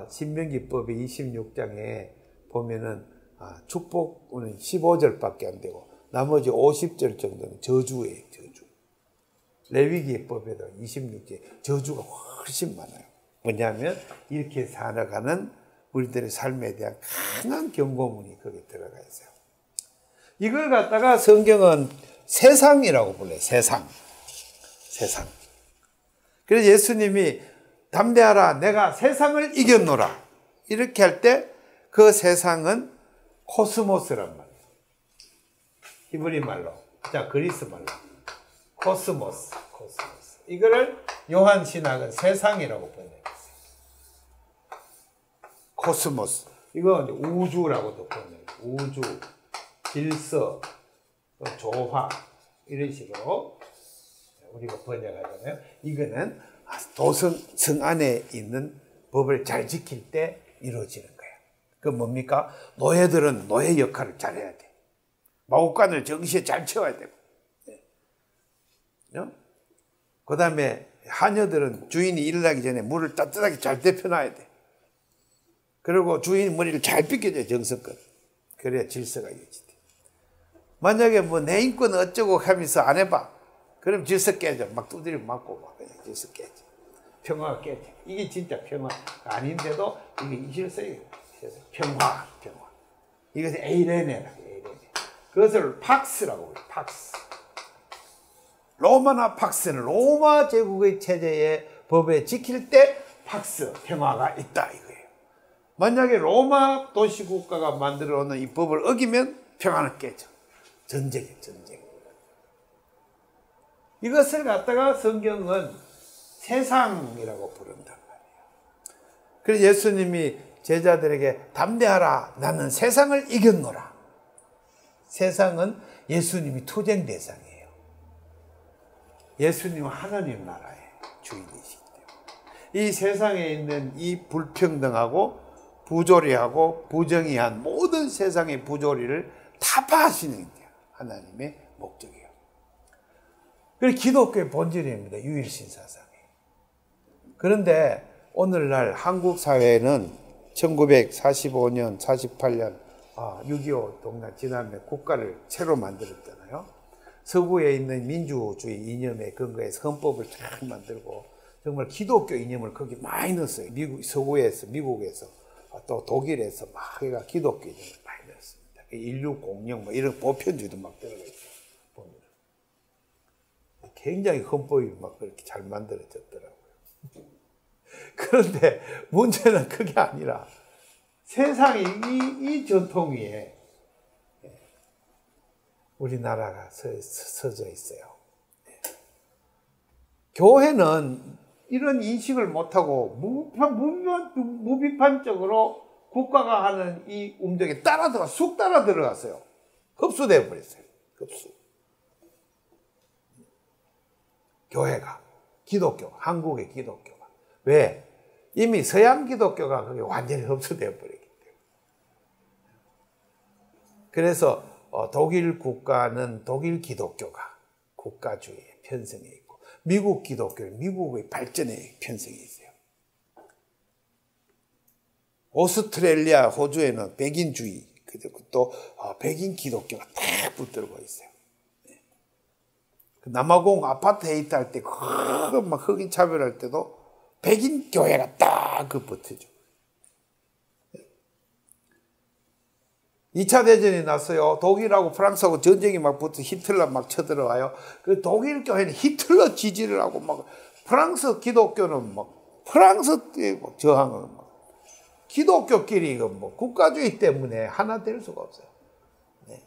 신명기법의 26장에 보면은 축복은 15절밖에 안 되고 나머지 50절 정도는 저주예요. 저주. 레위기법에도 26절 저주가 훨씬 많아요. 뭐냐면 이렇게 살아가는 우리들의 삶에 대한 강한 경고문이 거기에 들어가 있어요. 이걸 갖다가 성경은 세상이라고 불러요. 세상. 그래서 예수님이 담대하라 내가 세상을 이겼노라 이렇게 할 때 그 세상은 코스모스란 말이에요. 히브리 말로. 자, 그리스 말로. 코스모스. 이거를 요한 신학은 세상이라고 번역했어요. 코스모스. 이거 우주라고도 번역해요. 우주. 질서, 조화 이런 식으로 우리가 번역하잖아요. 이거는 성 안에 있는 법을 잘 지킬 때 이루어지는 거예요. 그 뭡니까? 노예들은 노예 역할을 잘해야 돼. 마구간을 정시에 잘 채워야 되고. 그 다음에 하녀들은 주인이 일어나기 전에 물을 따뜻하게 잘 데펴놔야 돼. 그리고 주인이 머리를 잘 빗겨줘야 정성껏. 그래야 질서가 유지돼. 만약에 뭐 내 인권 어쩌고 하면서 안 해봐. 그럼 질서 깨져. 막 두드려 맞고 막 그냥 질서 깨져. 평화가 깨져. 이게 진짜 평화가 아닌데도 이게 질서예요. 평화. 이것을 에이레네라고 해요. 그것을 팍스라고 해요. 팍스. 로마나 팍스는 로마 제국의 체제의 법에 지킬 때 팍스, 평화가 있다 이거예요. 만약에 로마 도시국가가 만들어 놓은 이 법을 어기면 평화는 깨져. 전쟁이에요, 전쟁. 이것을 갖다가 성경은 세상이라고 부른단 말이에요. 그래서 예수님이 제자들에게 담대하라. 나는 세상을 이겼노라. 세상은 예수님이 투쟁 대상이에요. 예수님은 하나님 나라의 주인이시기 때문에. 이 세상에 있는 이 불평등하고 부조리하고 부정의한 모든 세상의 부조리를 타파하시는 게 하나님의 목적이에요. 그게 기독교의 본질입니다. 유일신 사상이. 그런데 오늘날 한국 사회는 1945년, 48년 6.25 동란 지난해 국가를 새로 만들었잖아요. 서구에 있는 민주주의 이념에 근거해서 헌법을 쫙 만들고 정말 기독교 이념을 거기 많이 넣었어요. 미국에서 또 독일에서 막 기독교 이념을 많이 넣었습니다. 인류 공영 뭐 이런 보편주의도 막 들어가 있어요. 보면 굉장히 헌법이 막 그렇게 잘 만들어졌더라고요. 그런데 문제는 그게 아니라 세상이 이 전통 위에 우리나라가 서져 있어요. 교회는 이런 인식을 못하고 무비판적으로 국가가 하는 이 움직임에 쑥 따라 들어갔어요. 흡수되어 버렸어요. 흡수. 교회가, 한국의 기독교가. 왜? 이미 서양 기독교가 그게 완전히 흡수되어 버렸기 때문에. 그래서 독일 국가는 독일 기독교가 국가주의에 편성해 있고 미국 기독교는 미국의 발전에 편성해 있어요. 오스트레일리아, 호주에는 백인주의 그리고 또 백인 기독교가 딱 붙들고 있어요. 남아공 아파트 헤이트 할 때 막 흑인 차별할 때도 백인 교회가 딱 붙어줘. 2차 대전이 났어요. 독일하고 프랑스하고 전쟁이 막 붙어 히틀러 막 쳐들어와요. 그 독일 교회는 히틀러 지지를 하고 막 프랑스 기독교는 막 프랑스에 저항을 막 기독교끼리 이거 뭐 국가주의 때문에 하나 될 수가 없어요. 네.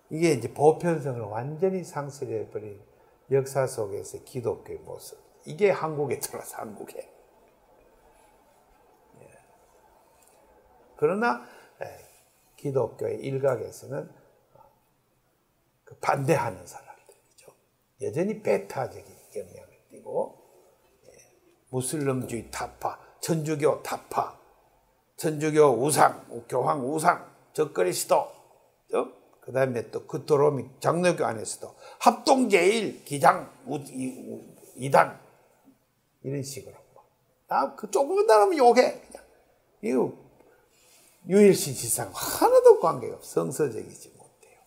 이게 이제 보편성을 완전히 상실해버린 역사 속에서 기독교의 모습. 이게 한국에 들어와서 한국에. 그러나 기독교의 일각에서는 그 반대하는 사람들이죠. 여전히 베타적인 경향을 띠고 무슬림주의 타파, 천주교 타파, 천주교 우상, 교황 우상, 적그리스도, 그 다음에 또 그토로미 장로교 안에서도 합동제일, 기장, 이단 이런 식으로 다 그 조금만 다르면 욕해. 그냥 이거 유일신 지상 하나도 관계가 없어. 성서적이지 못해요.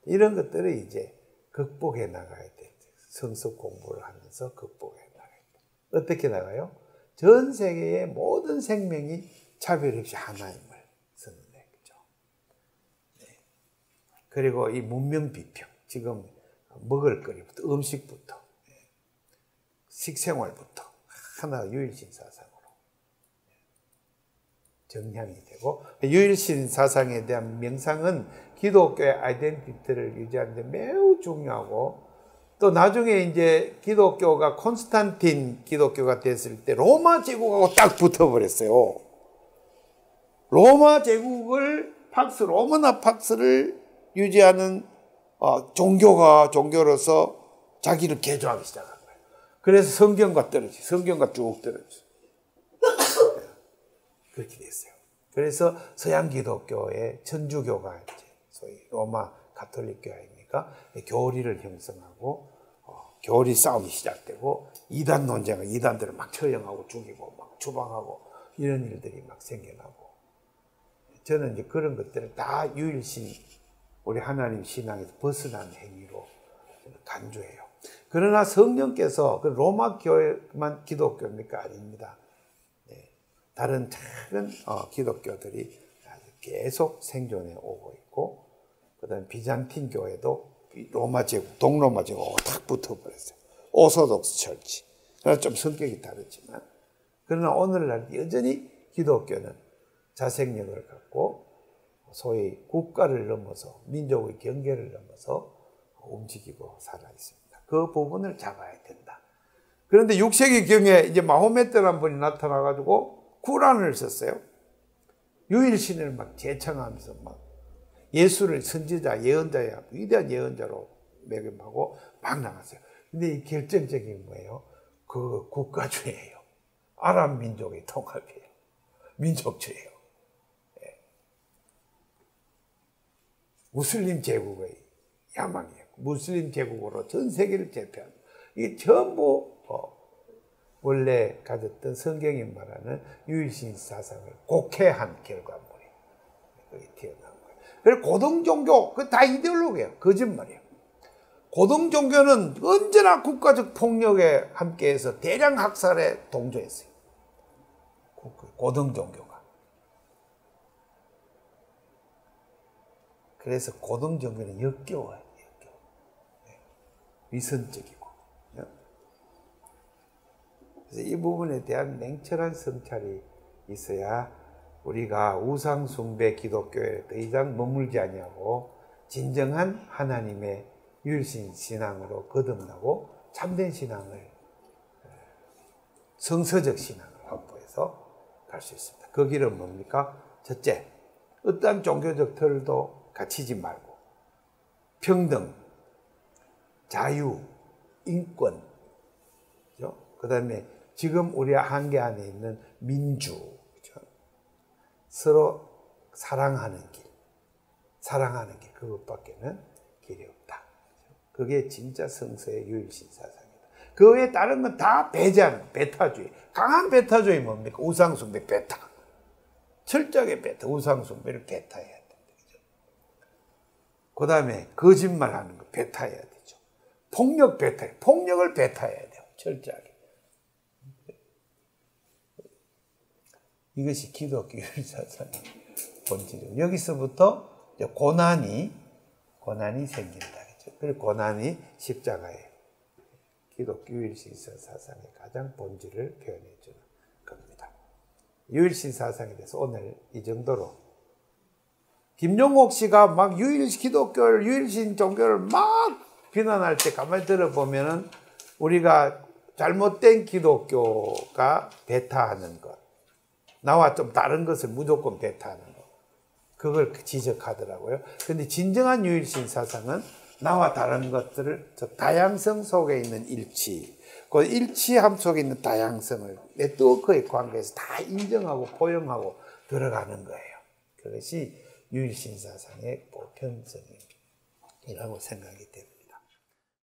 이런 것들을 이제 극복해 나가야 돼. 성서 공부를 하면서 극복해 나가야 돼. 어떻게 나가요? 전 세계의 모든 생명이 차별 없이 하나임을 선언해. 그죠? 네. 그리고 이 문명 비평, 지금 먹을거리부터, 음식부터, 식생활부터 하나 유일신 사상으로 정향이 되고, 유일신 사상에 대한 명상은 기독교의 아이덴티티를 유지하는 데 매우 중요하고, 또 나중에 이제 기독교가 콘스탄틴 기독교가 됐을 때 로마 제국하고 딱 붙어버렸어요. 로마 제국을 로마나 팍스를 유지하는 종교로서 자기를 개조하기 시작한 거예요. 그래서 성경과 쭉 떨어지. 그렇게 됐어요. 그래서 서양 기독교의 천주교가 이제 소위 로마 가톨릭교 아닙니까? 교리를 형성하고 교리 싸움이 시작되고 이단 논쟁은 이단들을 막 처형하고 죽이고 막 추방하고 이런 일들이 막 생겨나고, 저는 이제 그런 것들을 다 유일신 우리 하나님 신앙에서 벗어난 행위로 간주해요. 그러나 성령께서 그 로마 교회만 기독교입니까? 아닙니다. 다른 작은 기독교들이 계속 생존해 오고 있고, 그 다음에 비잔틴 교회도 로마 제국, 동로마 제국하고 탁 붙어버렸어요. 오소독스 철치. 그러나 좀 성격이 다르지만, 그러나 오늘날 여전히 기독교는 자생력을 갖고 소위 국가를 넘어서 민족의 경계를 넘어서 움직이고 살아 있습니다. 그 부분을 잡아야 된다. 그런데 6세기 경에 이제 마호메트라는 분이 나타나가지고 쿠란을 썼어요. 유일신을 막 제창하면서 막 예수를 선지자, 예언자야, 위대한 예언자로 매김하고 막 나갔어요. 근데 이 결정적인 뭐예요? 그 국가주의예요. 아랍 민족의 통합이에요. 민족주의예요. 예. 무슬림 제국의 야망이에요. 무슬림 제국으로 전 세계를 제패하는. 이게 전부 원래 가졌던 성경이 말하는 유일신 사상을 곡해한 결과물이 거기 튀어나온 거예요. 그리고 고등종교, 그 다 이데올로기예요. 거짓말이에요. 고등종교는 언제나 국가적 폭력에 함께해서 대량 학살에 동조했어요. 고등종교가. 그래서 고등종교는 역겨워요. 위선적이고. 그래서 이 부분에 대한 냉철한 성찰이 있어야 우리가 우상숭배 기독교에 더 이상 머물지 아니하고 진정한 하나님의 유일신 신앙으로 거듭나고 참된 신앙을, 성서적 신앙을 확보해서 갈 수 있습니다. 그 길은 뭡니까? 첫째, 어떠한 종교적 틀도 갇히지 말고 평등, 자유, 인권, 그 다음에 지금 우리 한계 안에 있는 민주, 그렇죠? 서로 사랑하는 길, 그것밖에는 길이 없다. 그게 진짜 성서의 유일신 사상이다. 그 외에 다른 건 다 배제하는 베타주의. 강한 베타주의 뭡니까? 우상숭배 베타. 철저하게 베타, 우상숭배를 베타해야 된다. 그죠? 그 다음에 거짓말하는 거 베타해야 되죠. 폭력을 베타해야 돼요. 철저하게. 이것이 기독교 유일사상의 본질이고, 여기서부터 이제 고난이 생긴다겠죠. 그리고 고난이 십자가예요. 기독교 유일신 사상의 가장 본질을 표현해 주는 겁니다. 유일신 사상에 대해서 오늘 이 정도로. 김용옥 씨가 막 기독교를, 유일신 종교를 막 비난할 때 가만히 들어보면은 우리가 잘못된 기독교가 배타하는 것, 나와 좀 다른 것을 무조건 배타하는 것, 그걸 지적하더라고요. 근데 진정한 유일신 사상은 나와 다른 것들을, 저 다양성 속에 있는 일치, 그 일치함 속에 있는 다양성을 네트워크의 관계에서 다 인정하고 포용하고 들어가는 거예요. 그것이 유일신 사상의 보편성이라고 생각이 됩니다.